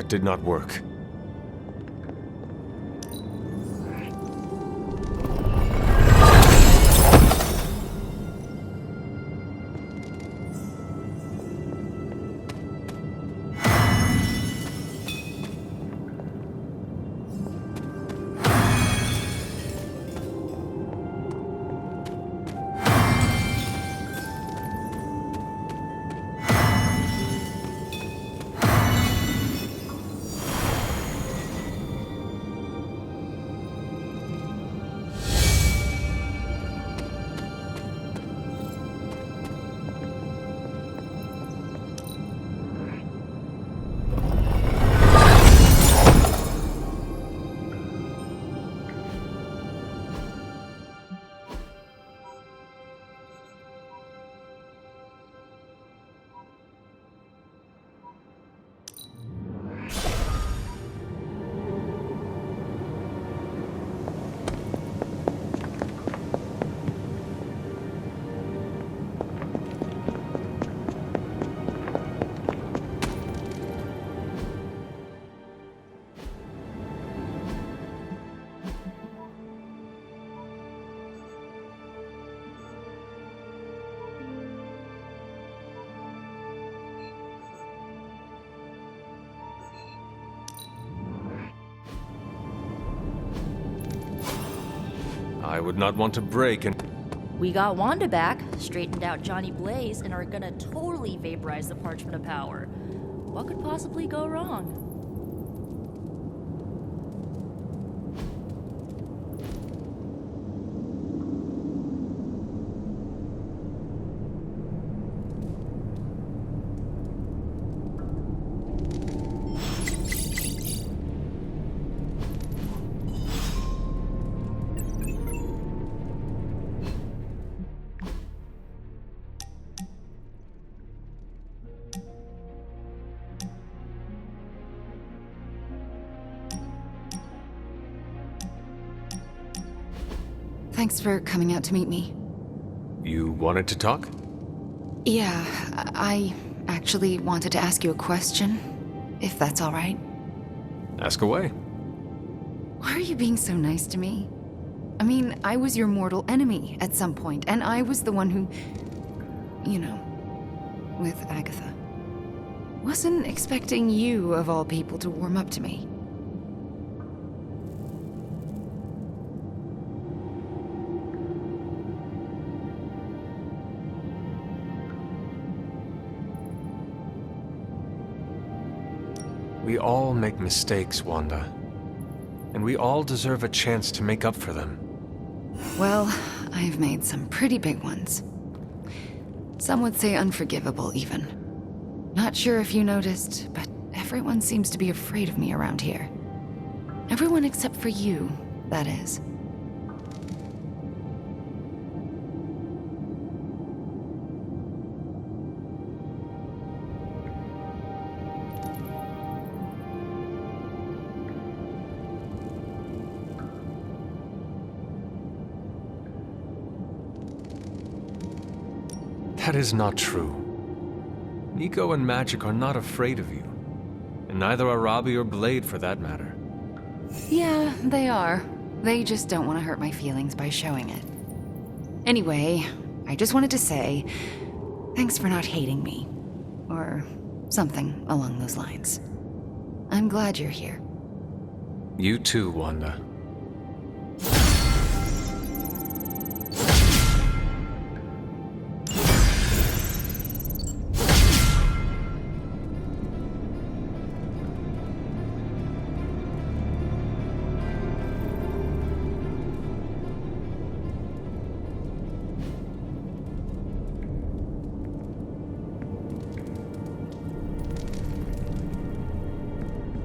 did not work. I would not want to break and... We got Wanda back, straightened out Johnny Blaze, and are gonna totally vaporize the Parchment of Power. What could possibly go wrong? Thanks for coming out to meet me. You wanted to talk? Yeah, I actually wanted to ask you a question, if that's all right. Ask away. Why are you being so nice to me? I mean, I was your mortal enemy at some point, and I was the one who... you know, with Agatha. Wasn't expecting you, of all people, to warm up to me. We all make mistakes, Wanda. And we all deserve a chance to make up for them. Well, I've made some pretty big ones. Some would say unforgivable, even. Not sure if you noticed, but everyone seems to be afraid of me around here. Everyone except for you, that is. That is not true. Nico and Magic are not afraid of you. And neither are Robbie or Blade, for that matter. Yeah, they are. They just don't want to hurt my feelings by showing it. Anyway, I just wanted to say, thanks for not hating me. Or something along those lines. I'm glad you're here. You too, Wanda.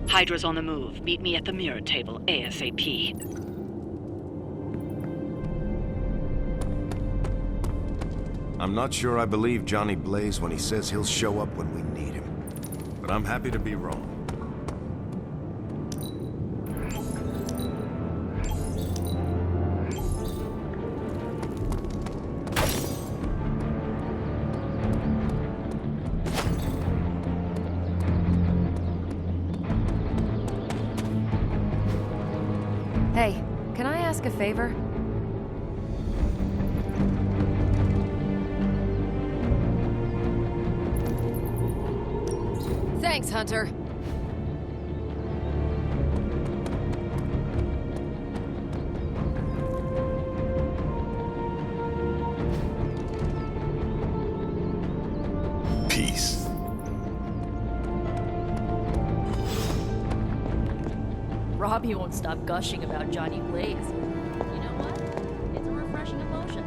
Hydra's on the move. Meet me at the mirror table, ASAP. I'm not sure I believe Johnny Blaze when he says he'll show up when we need him. But I'm happy to be wrong. ask a favor? Thanks, Hunter. Peace. Robbie won't stop gushing about Johnny Blaze. You know what? It's a refreshing emotion.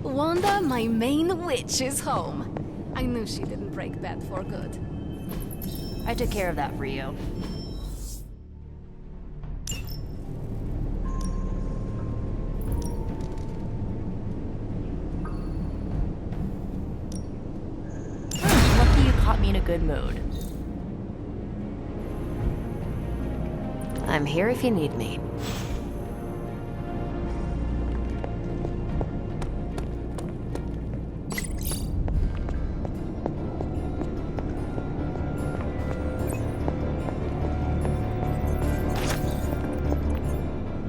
Wanda, my main witch, is home. I knew she didn't break bad for good. I took care of that for you. Lucky you caught me in a good mood. I'm here if you need me.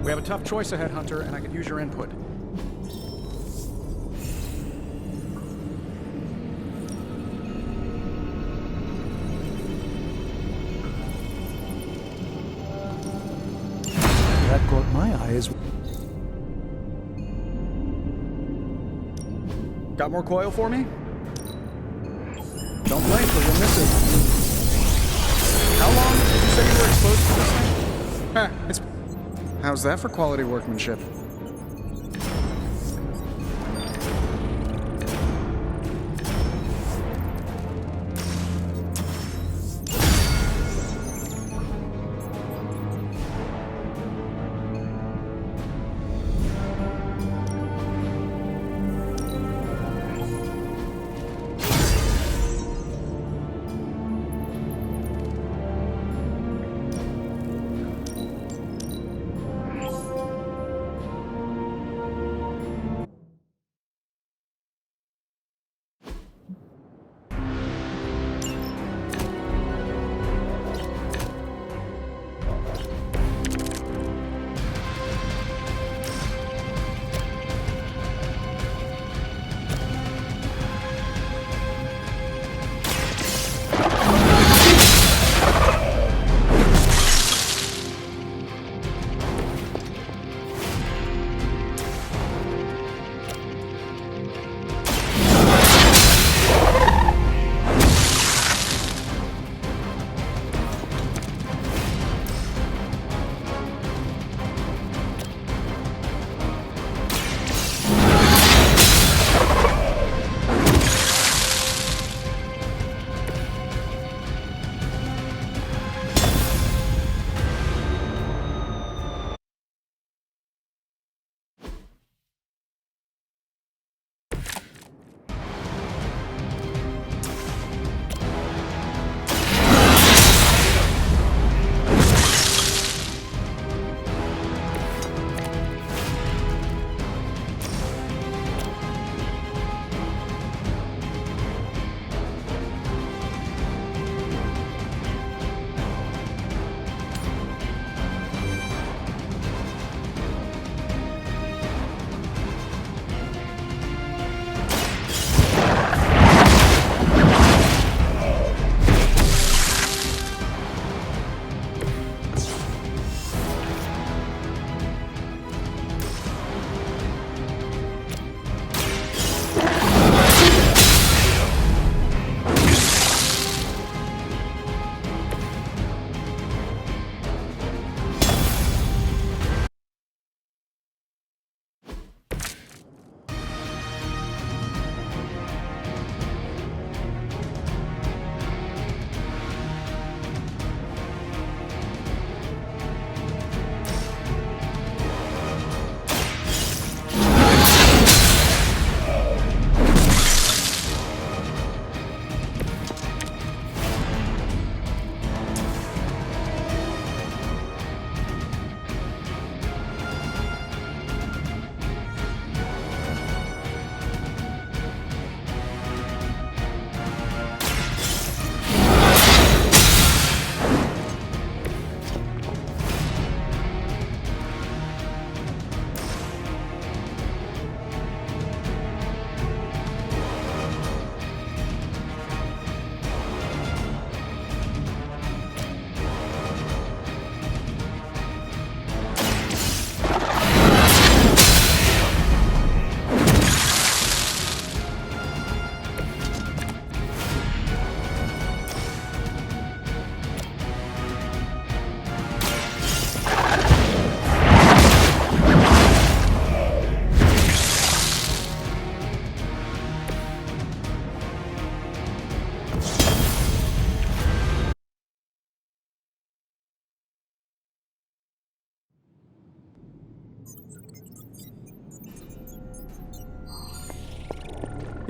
We have a tough choice ahead, Hunter, and I could use your input. That caught my eye as well. Got more coil for me? Don't blink or you'll miss it. How long did you say you were exposed to this thing? How's that for quality workmanship?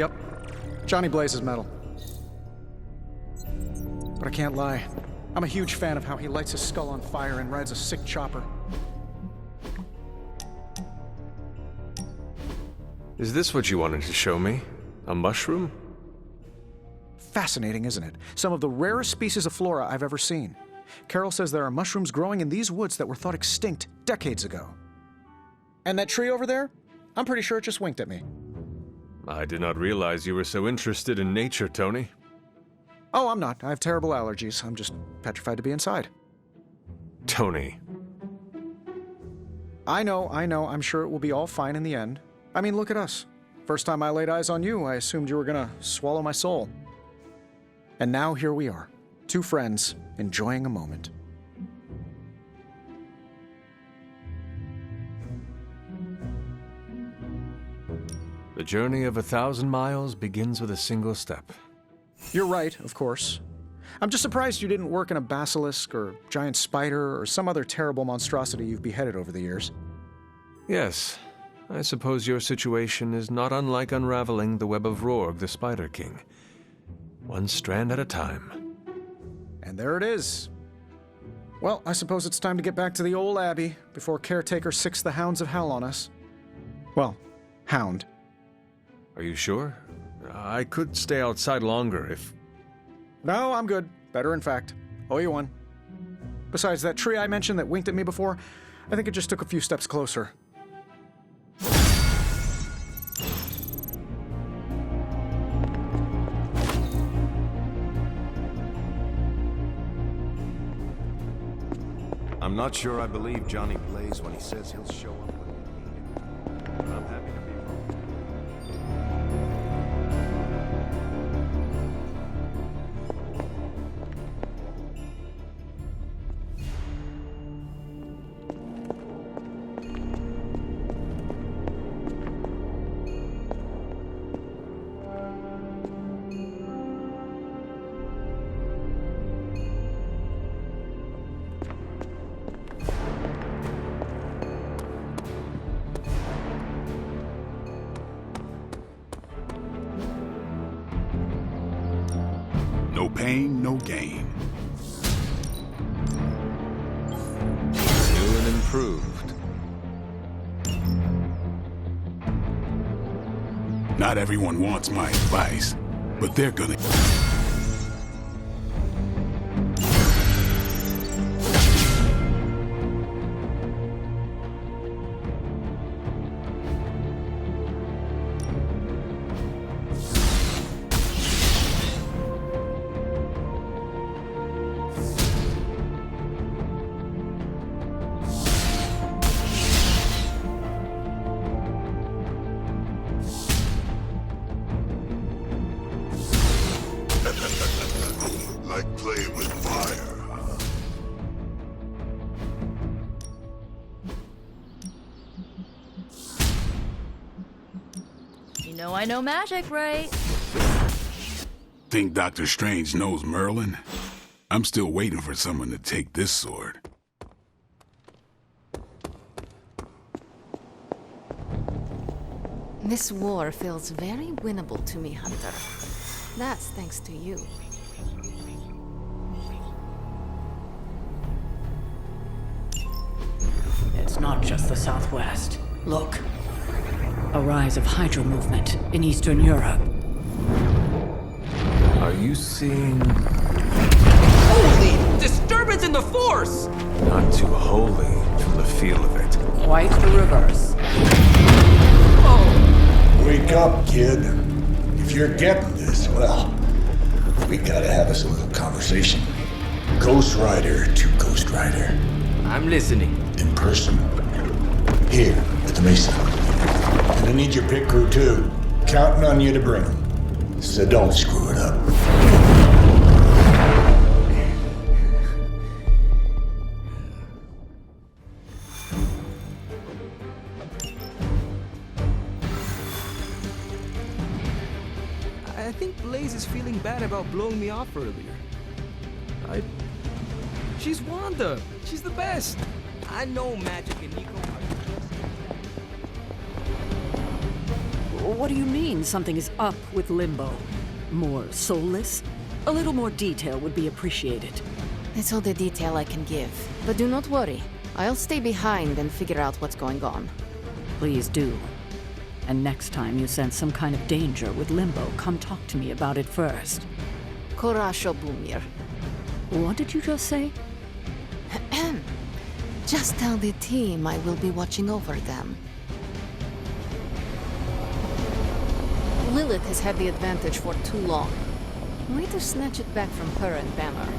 Yep. Johnny Blaze is metal. But I can't lie. I'm a huge fan of how he lights his skull on fire and rides a sick chopper. Is this what you wanted to show me? A mushroom? Fascinating, isn't it? Some of the rarest species of flora I've ever seen. Carol says there are mushrooms growing in these woods that were thought extinct decades ago. And that tree over there? I'm pretty sure it just winked at me. I did not realize you were so interested in nature, Tony. Oh, I'm not. I have terrible allergies. I'm just petrified to be inside. Tony. I know. I'm sure it will be all fine in the end. I mean, look at us. First time I laid eyes on you, I assumed you were gonna swallow my soul. And now here we are, two friends enjoying a moment. The journey of 1,000 miles begins with a single step. You're right, of course. I'm just surprised you didn't work in a basilisk or giant spider or some other terrible monstrosity you've beheaded over the years. Yes, I suppose your situation is not unlike unraveling the web of Rorg, the Spider King. One strand at a time. And there it is. Well, I suppose it's time to get back to the old Abbey before Caretaker sicks the hounds of hell on us. Well, hound. Are you sure? I could stay outside longer if... No, I'm good. Better, in fact. Owe you one. Besides, that tree I mentioned that winked at me before, I think it just took a few steps closer. I'm not sure I believe Johnny Blaze when he says he'll show up when we need him. But I'm happy to be wrong. No pain, no gain. New and improved. Not everyone wants my advice, but they're gonna... Like playing with fire, huh? You know I know magic, right? Think Dr. Strange knows Merlin? I'm still waiting for someone to take this sword. This war feels very winnable to me, Hunter. That's thanks to you. It's not just the Southwest. Look. A rise of Hydra movement in Eastern Europe. Are you seeing... Holy! Disturbance in the Force! Not too holy from the feel of it. Quite the reverse. Wake up, kid. If you're getting this, well, we gotta have us a little conversation. Ghost Rider to Ghost Rider. I'm listening. In person. Here, at the Mesa. And I need your pit crew too. Counting on you to bring them. So don't screw it up. I think Blaze is feeling bad about blowing me off earlier. She's Wanda. She's the best. I know Magic and Nico are... What do you mean something is up with Limbo? More soulless? A little more detail would be appreciated. It's all the detail I can give. But do not worry. I'll stay behind and figure out what's going on. Please do. And next time you sense some kind of danger with Limbo, come talk to me about it first. Korasho Bumir. What did you just say? Just tell the team I will be watching over them. Lilith has had the advantage for too long. Way to snatch it back from her and Banner.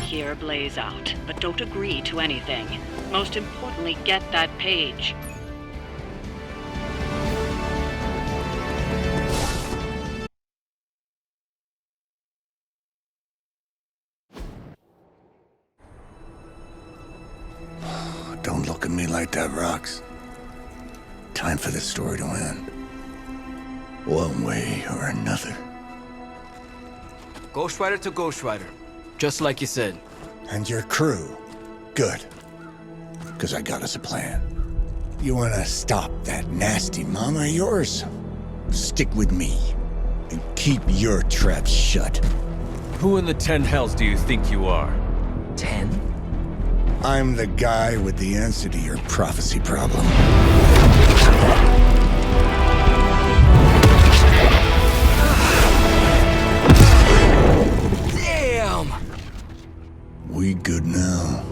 Hear Blaze out, but don't agree to anything. Most importantly, get that page. Don't look at me like that, Rox. Time for this story to end. One way or another. Ghost Rider to Ghost Rider. Just like you said. And your crew. Good. Because I got us a plan. You wanna stop that nasty mama of yours? Stick with me. And keep your traps shut. Who in the 10 hells do you think you are? 10? I'm the guy with the answer to your prophecy problem. Damn! We good now?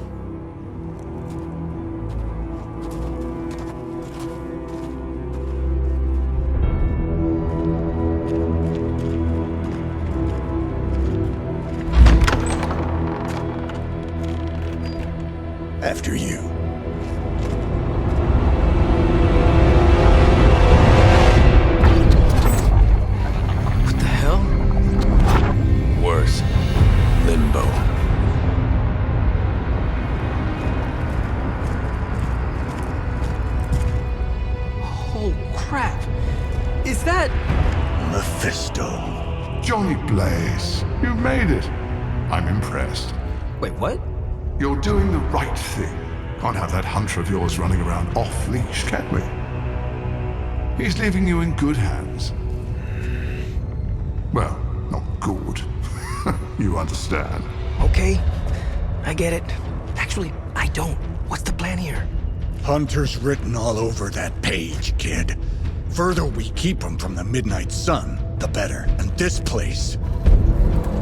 After you. What the hell? Worse. Limbo. Oh, crap. Is that... Mephisto. Johnny Blaze, you made it. I'm impressed. Wait, what? You're doing the right thing. Can't have that hunter of yours running around off-leash, can we? He's leaving you in good hands. Well, not good. You understand. Okay, I get it. Actually, I don't. What's the plan here? Hunter's written all over that page, kid. Further we keep him from the Midnight Sun, the better. And this place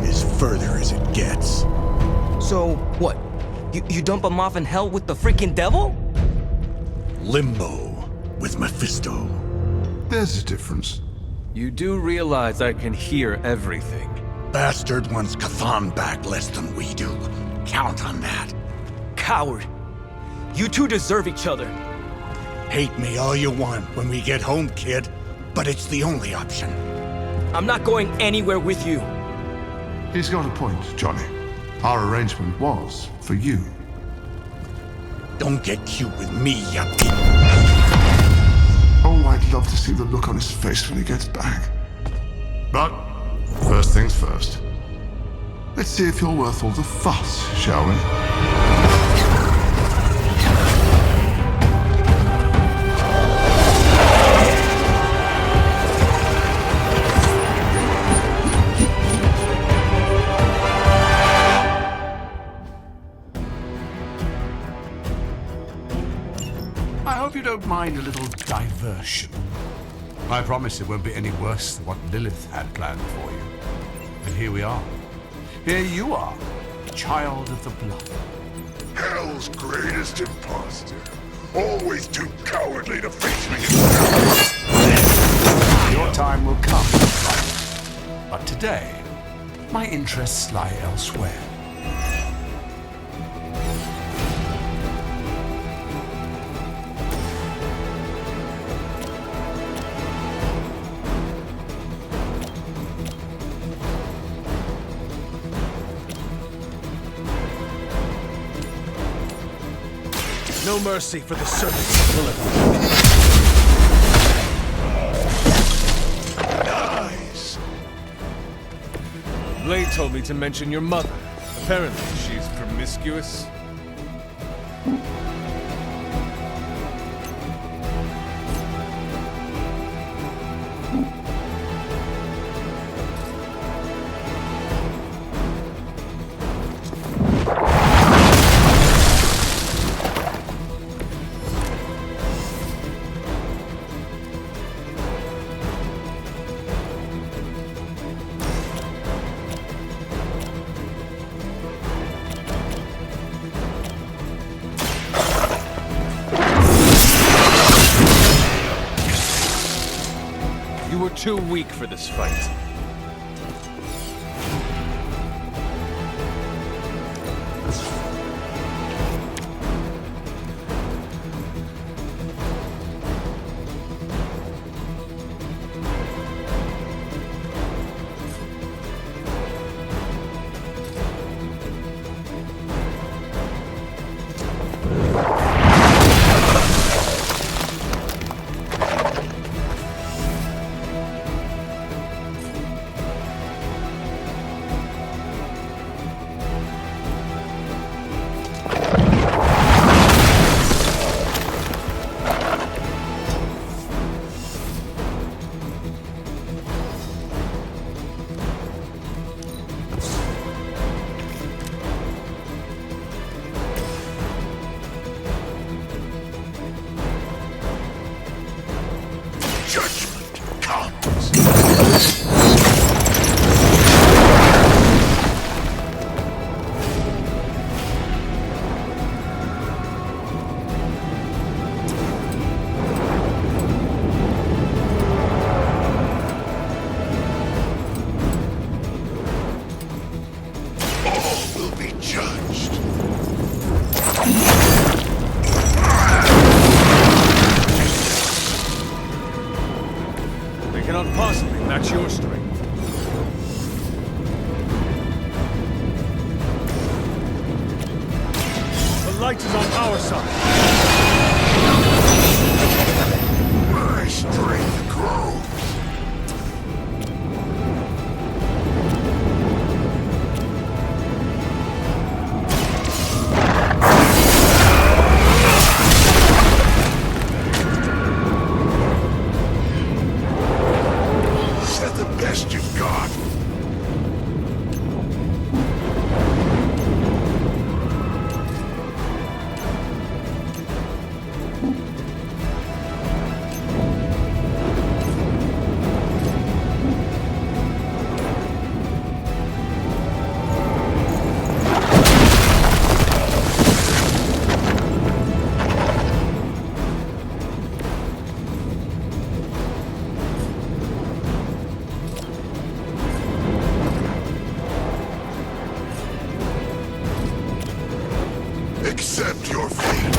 is further as it gets. So, what? You dump him off in hell with the freaking devil? Limbo with Mephisto. There's a difference. You do realize I can hear everything. Bastard wants Cathan back less than we do. Count on that. Coward. You two deserve each other. Hate me all you want when we get home, kid. But it's the only option. I'm not going anywhere with you. He's got a point, Johnny. Our arrangement was for you. Don't get cute with me, you Oh, I'd love to see the look on his face when he gets back. But, first things first. Let's see if you're worth all the fuss, shall we? I hope you don't mind a little diversion. I promise it won't be any worse than what Lilith had planned for you. And here we are. Here you are, child of the blood. Hell's greatest imposter. Always too cowardly to face me. Your time will come, right? But today, my interests lie elsewhere. No mercy for the servants of Lilith. Nice. Blade told me to mention your mother. Apparently, she's promiscuous. You were too weak for this fight. Accept your fate.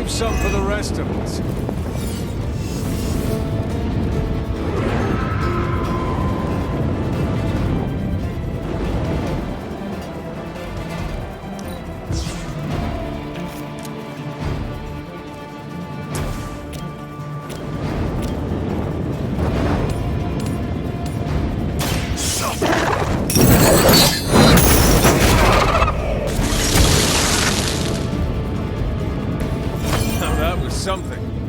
Some for the rest of us. nothing.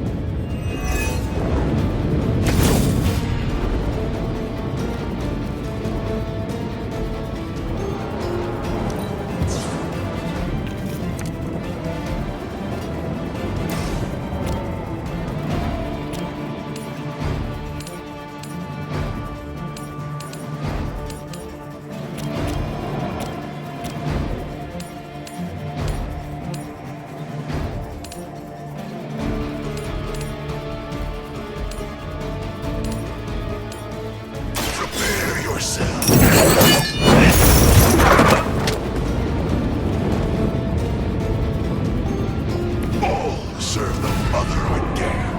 Serve the mother again.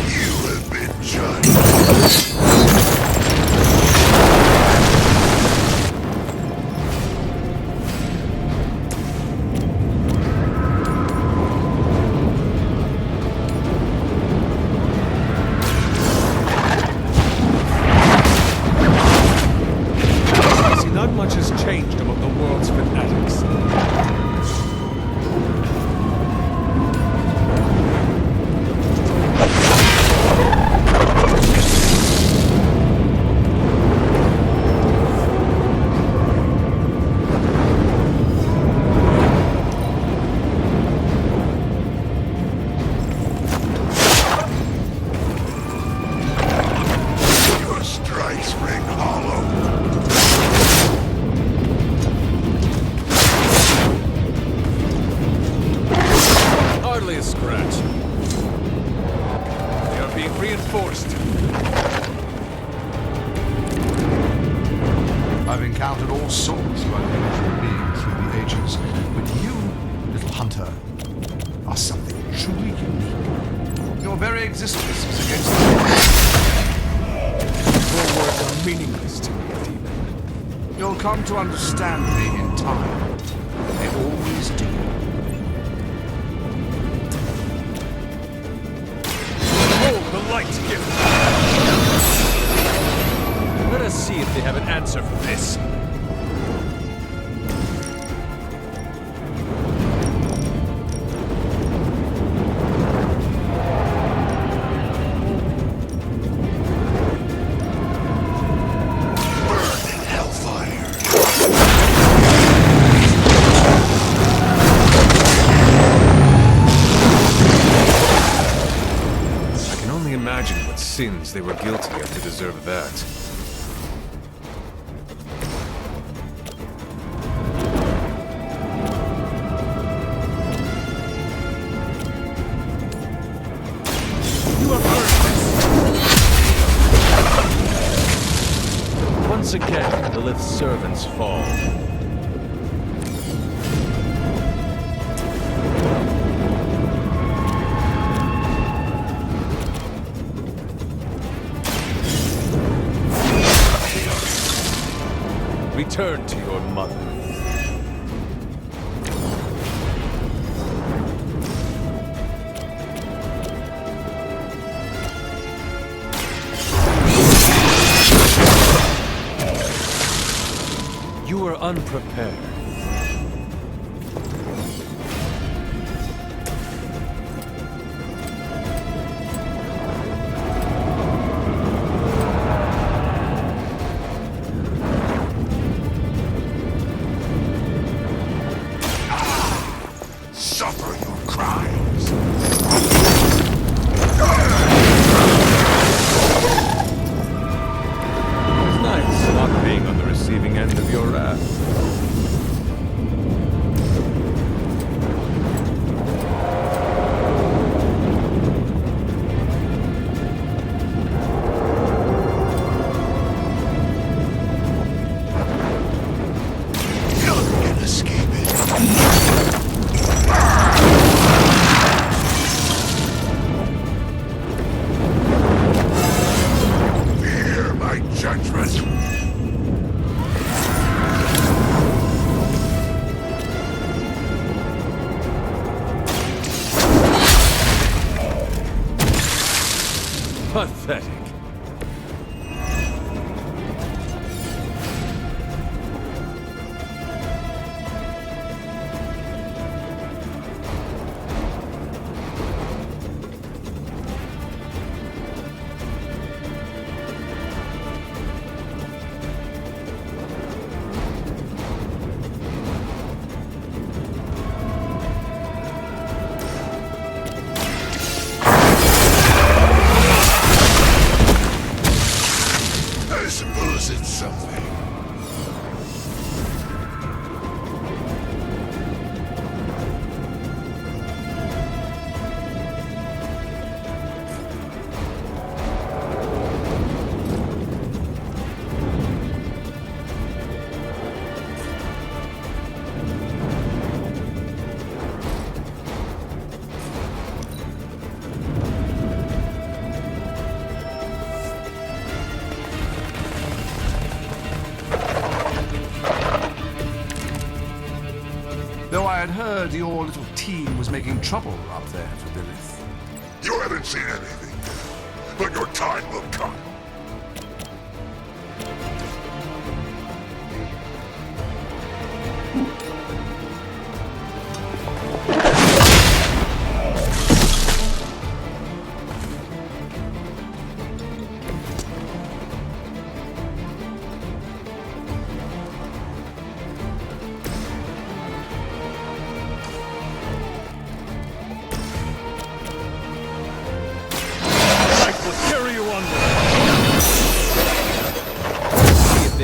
You have been judged. See, not much has changed among the world's fanatics. Your strikes ring hollow. Hardly a scratch. They are being reinforced. I've encountered all sorts of unusual beings through the ages, but you, little hunter, are something truly unique. Your very existence is against the Your words are meaningless to me, demon. You'll come to understand me in time. They always do. Behold the light gift! Let us see if they have an answer for this. Burning hellfire. I can only imagine what sins they were guilty of to deserve that. You have earned this! Once again, Lilith's servants fall. Return to your mother. You were unprepared. Suffer your crimes. It's nice not being on the receiving end of your wrath. None can escape it. Fear my judgment. Pathetic. Though I had heard your little team was making trouble up there for Lilith. You haven't seen anything yet, but your time will come.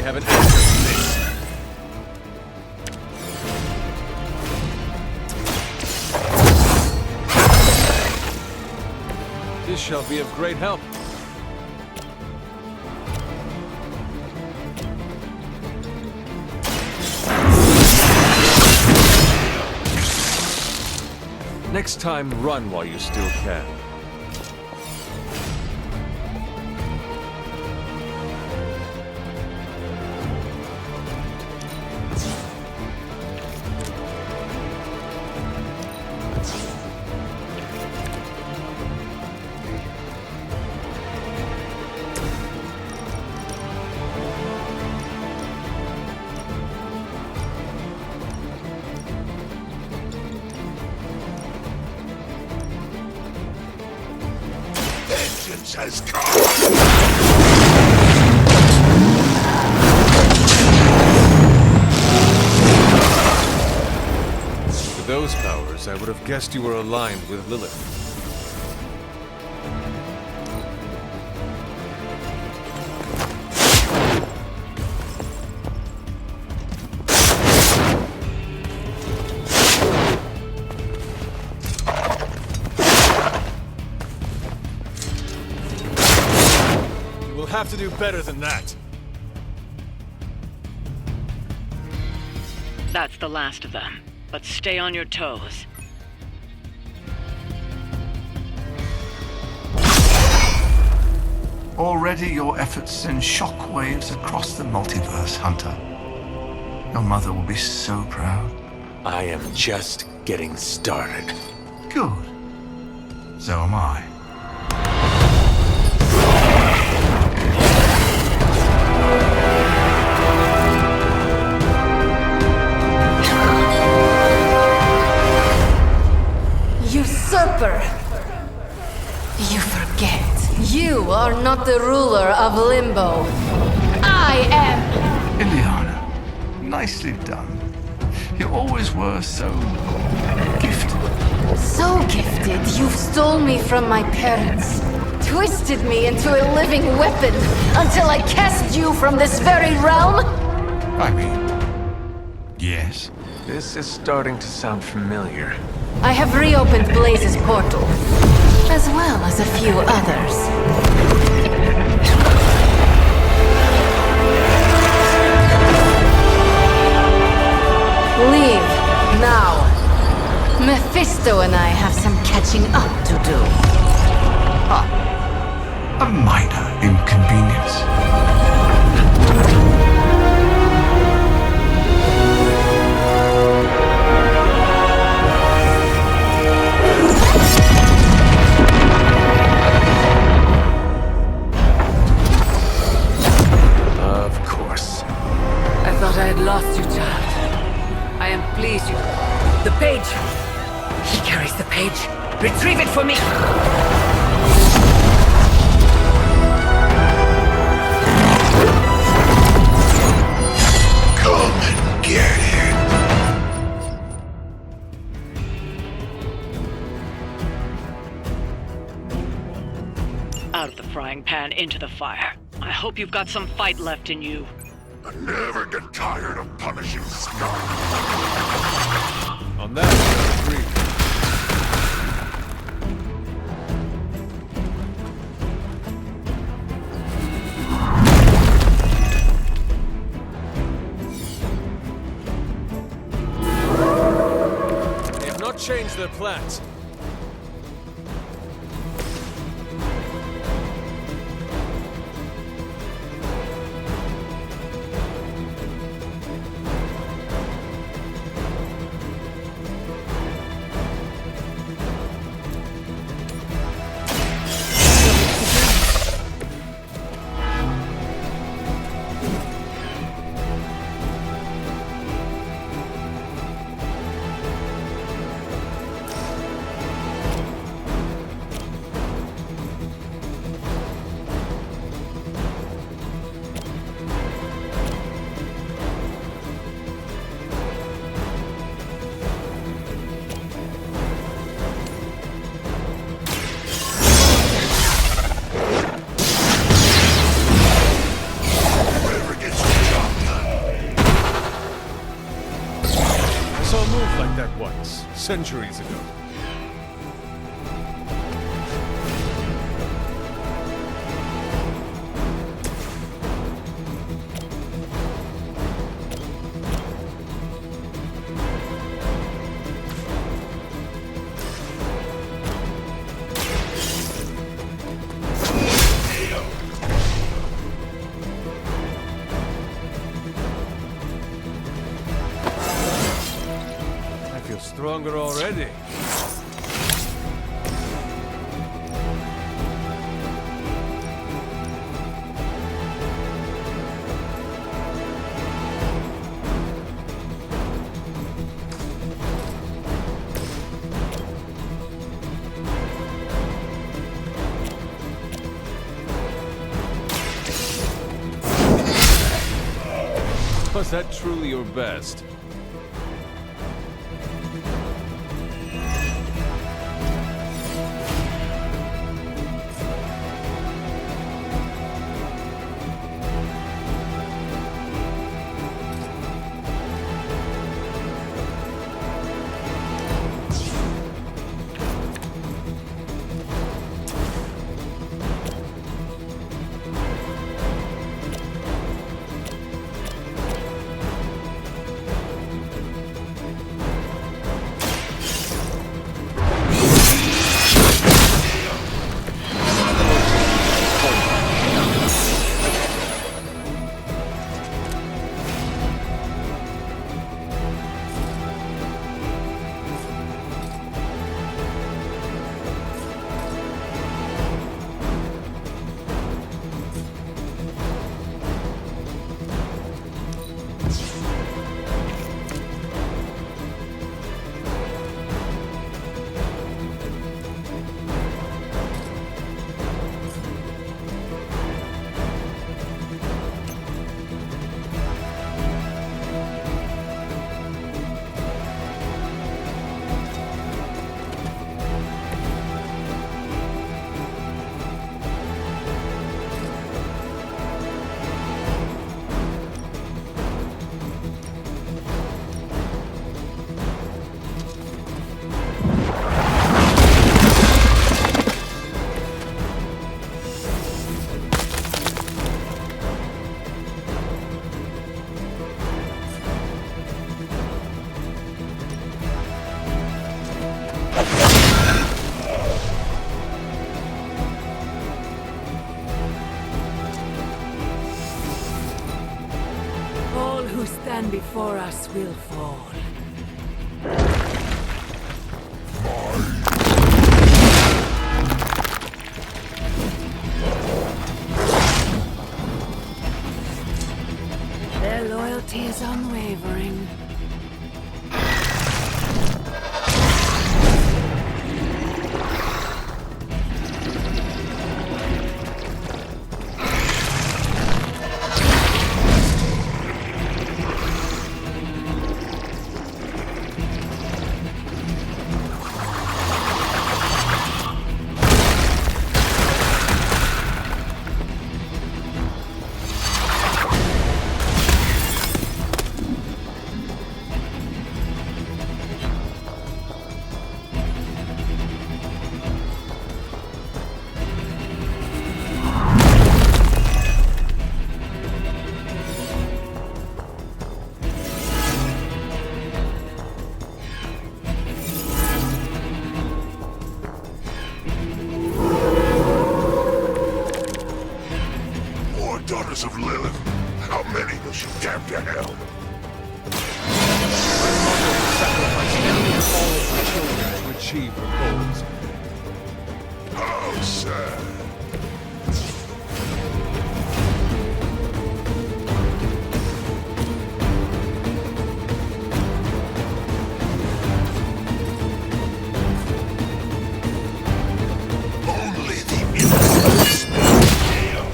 Have an answer for this. This shall be of great help. Next time, run while you still can. Vengeance has come! With those powers, I would have guessed you were aligned with Lilith. Have to do better than that. That's the last of them, but stay on your toes. Already your efforts send shockwaves across the multiverse, Hunter. Your mother will be so proud. I am just getting started. Good. So am I. Usurper! You forget. You are not the ruler of Limbo. I am! Ileana, nicely done. You always were so gifted. So gifted, you've stole me from my parents. Twisted me into a living weapon until I cast you from this very realm? I mean, yes. This is starting to sound familiar. I have reopened Blaze's portal, as well as a few others. Leave, now. Mephisto and I have some catching up to do. A minor inconvenience. I had lost you, child. I am pleased you... The page! He carries the page. Retrieve it for me! Come and get it. Out of the frying pan into the fire. I hope you've got some fight left in you. I never get tired of punishing scum. On that, I agree. They have not changed their plans. saw a move like that once, centuries ago. Stronger already. Was that truly your best? stand before us will fall. Their loyalty is unwavering. Daughters of Lilith, how many will she damn to hell? To achieve her goals. How sad. Only the infamous Gale.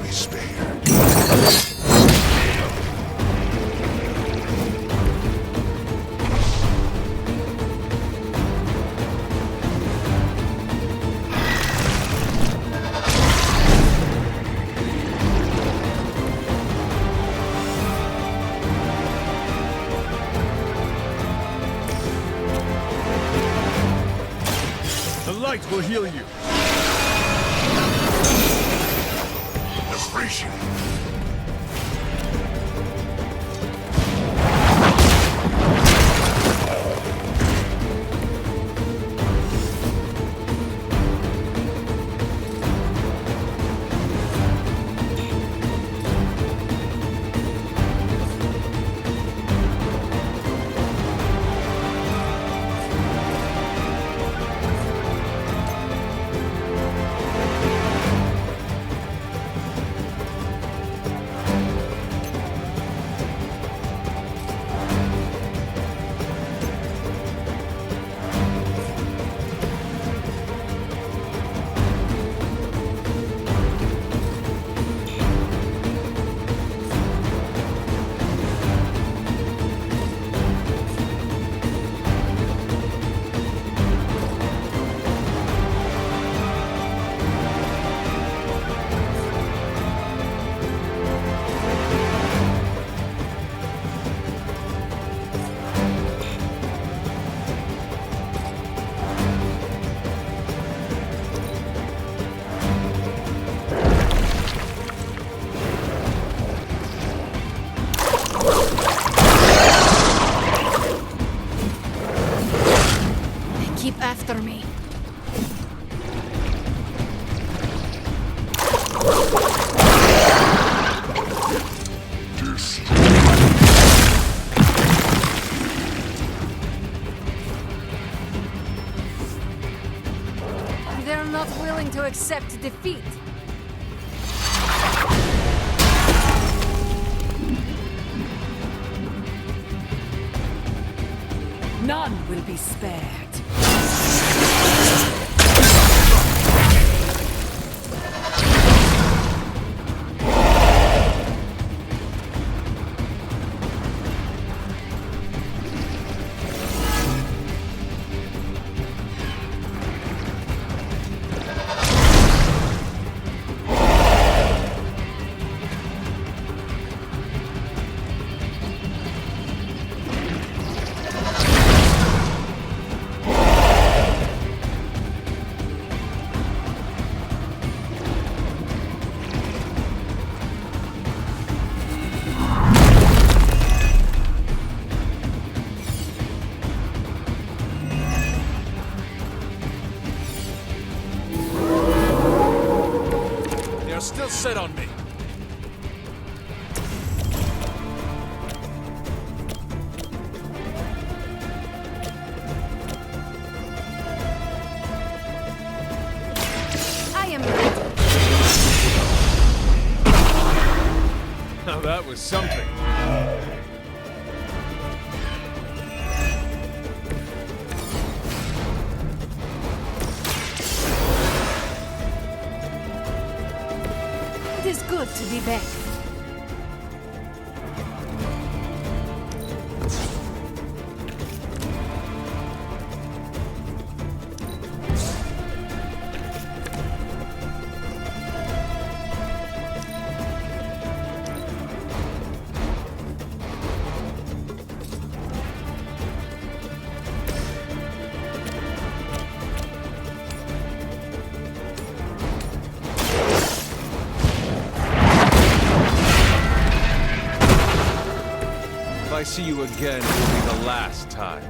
be spared. The light will heal you. Appreciate it. Keep after me. They're not willing to accept defeat. None will be spared. Still set on me. I am ready. Now that was something. It is good to be back. If I see you again, it will be the last time.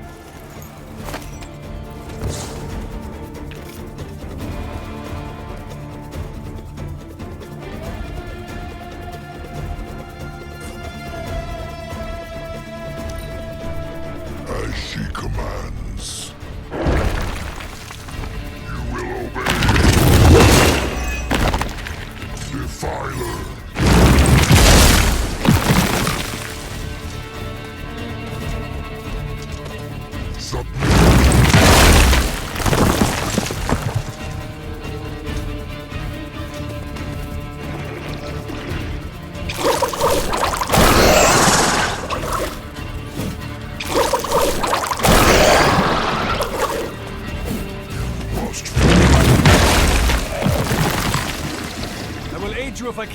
I see commands. You will obey. Defiler.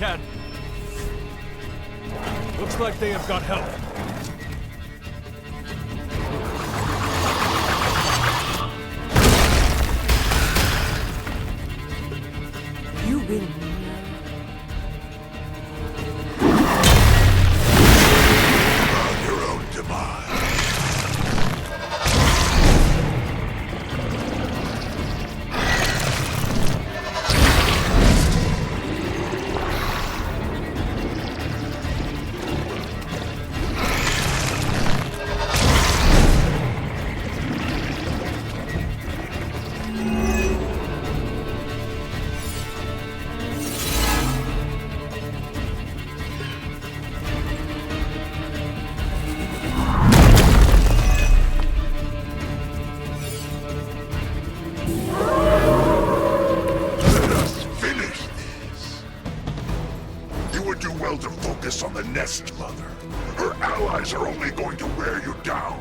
can. Looks like they have got help. You will. On your own demise. To focus on the Nest Mother. Her allies are only going to wear you down.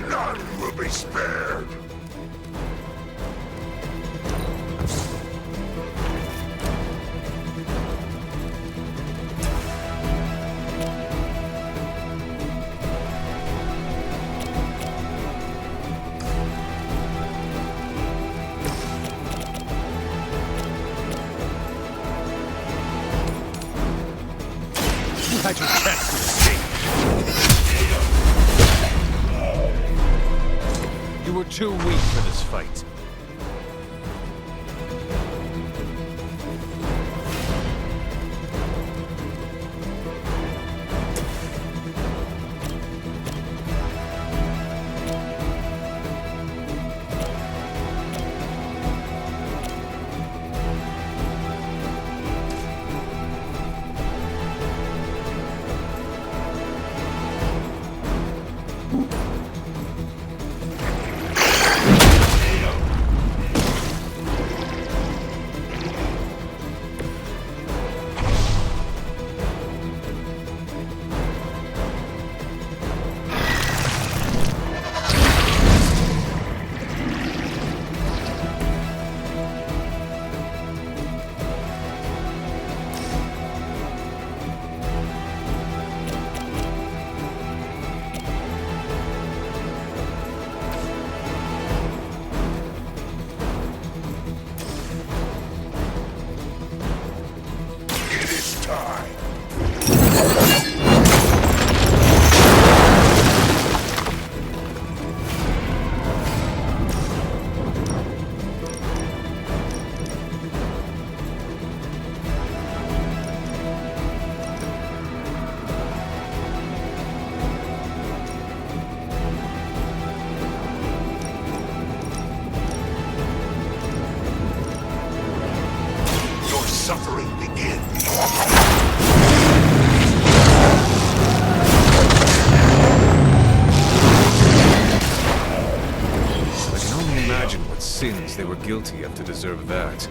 None will be spared. You had your chance to escape. You were too weak for this fight. Suffering begins. I can only imagine what sins they were guilty of to deserve that.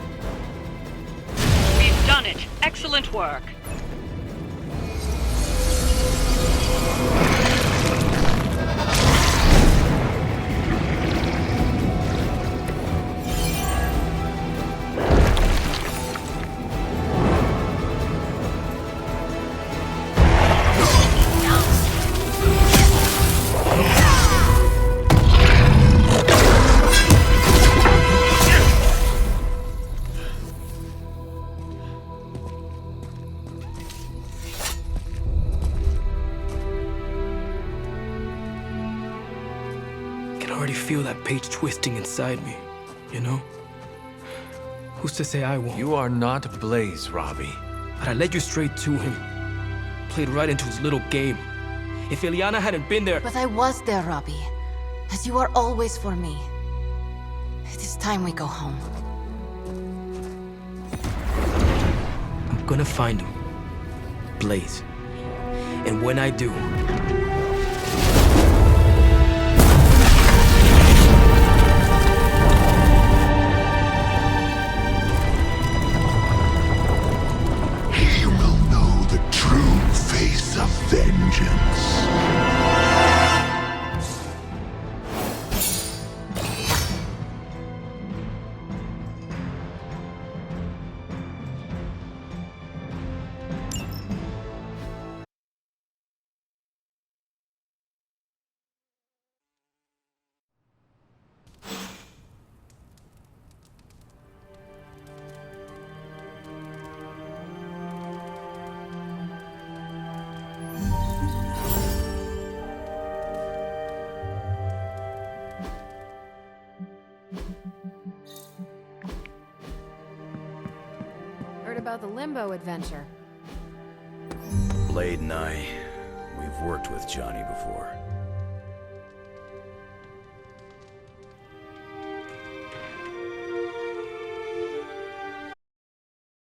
We've done it. Excellent work. I already feel that page twisting inside me, you know? Who's to say I won't? You are not Blaze, Robbie. But I led you straight to him. Played right into his little game. If Ilyana hadn't been there... But I was there, Robbie. As you are always for me. It is time we go home. I'm gonna find him. Blaze. And when I do... he will know the true face of vengeance. about the Limbo adventure? Blade and I, we've worked with Johnny before.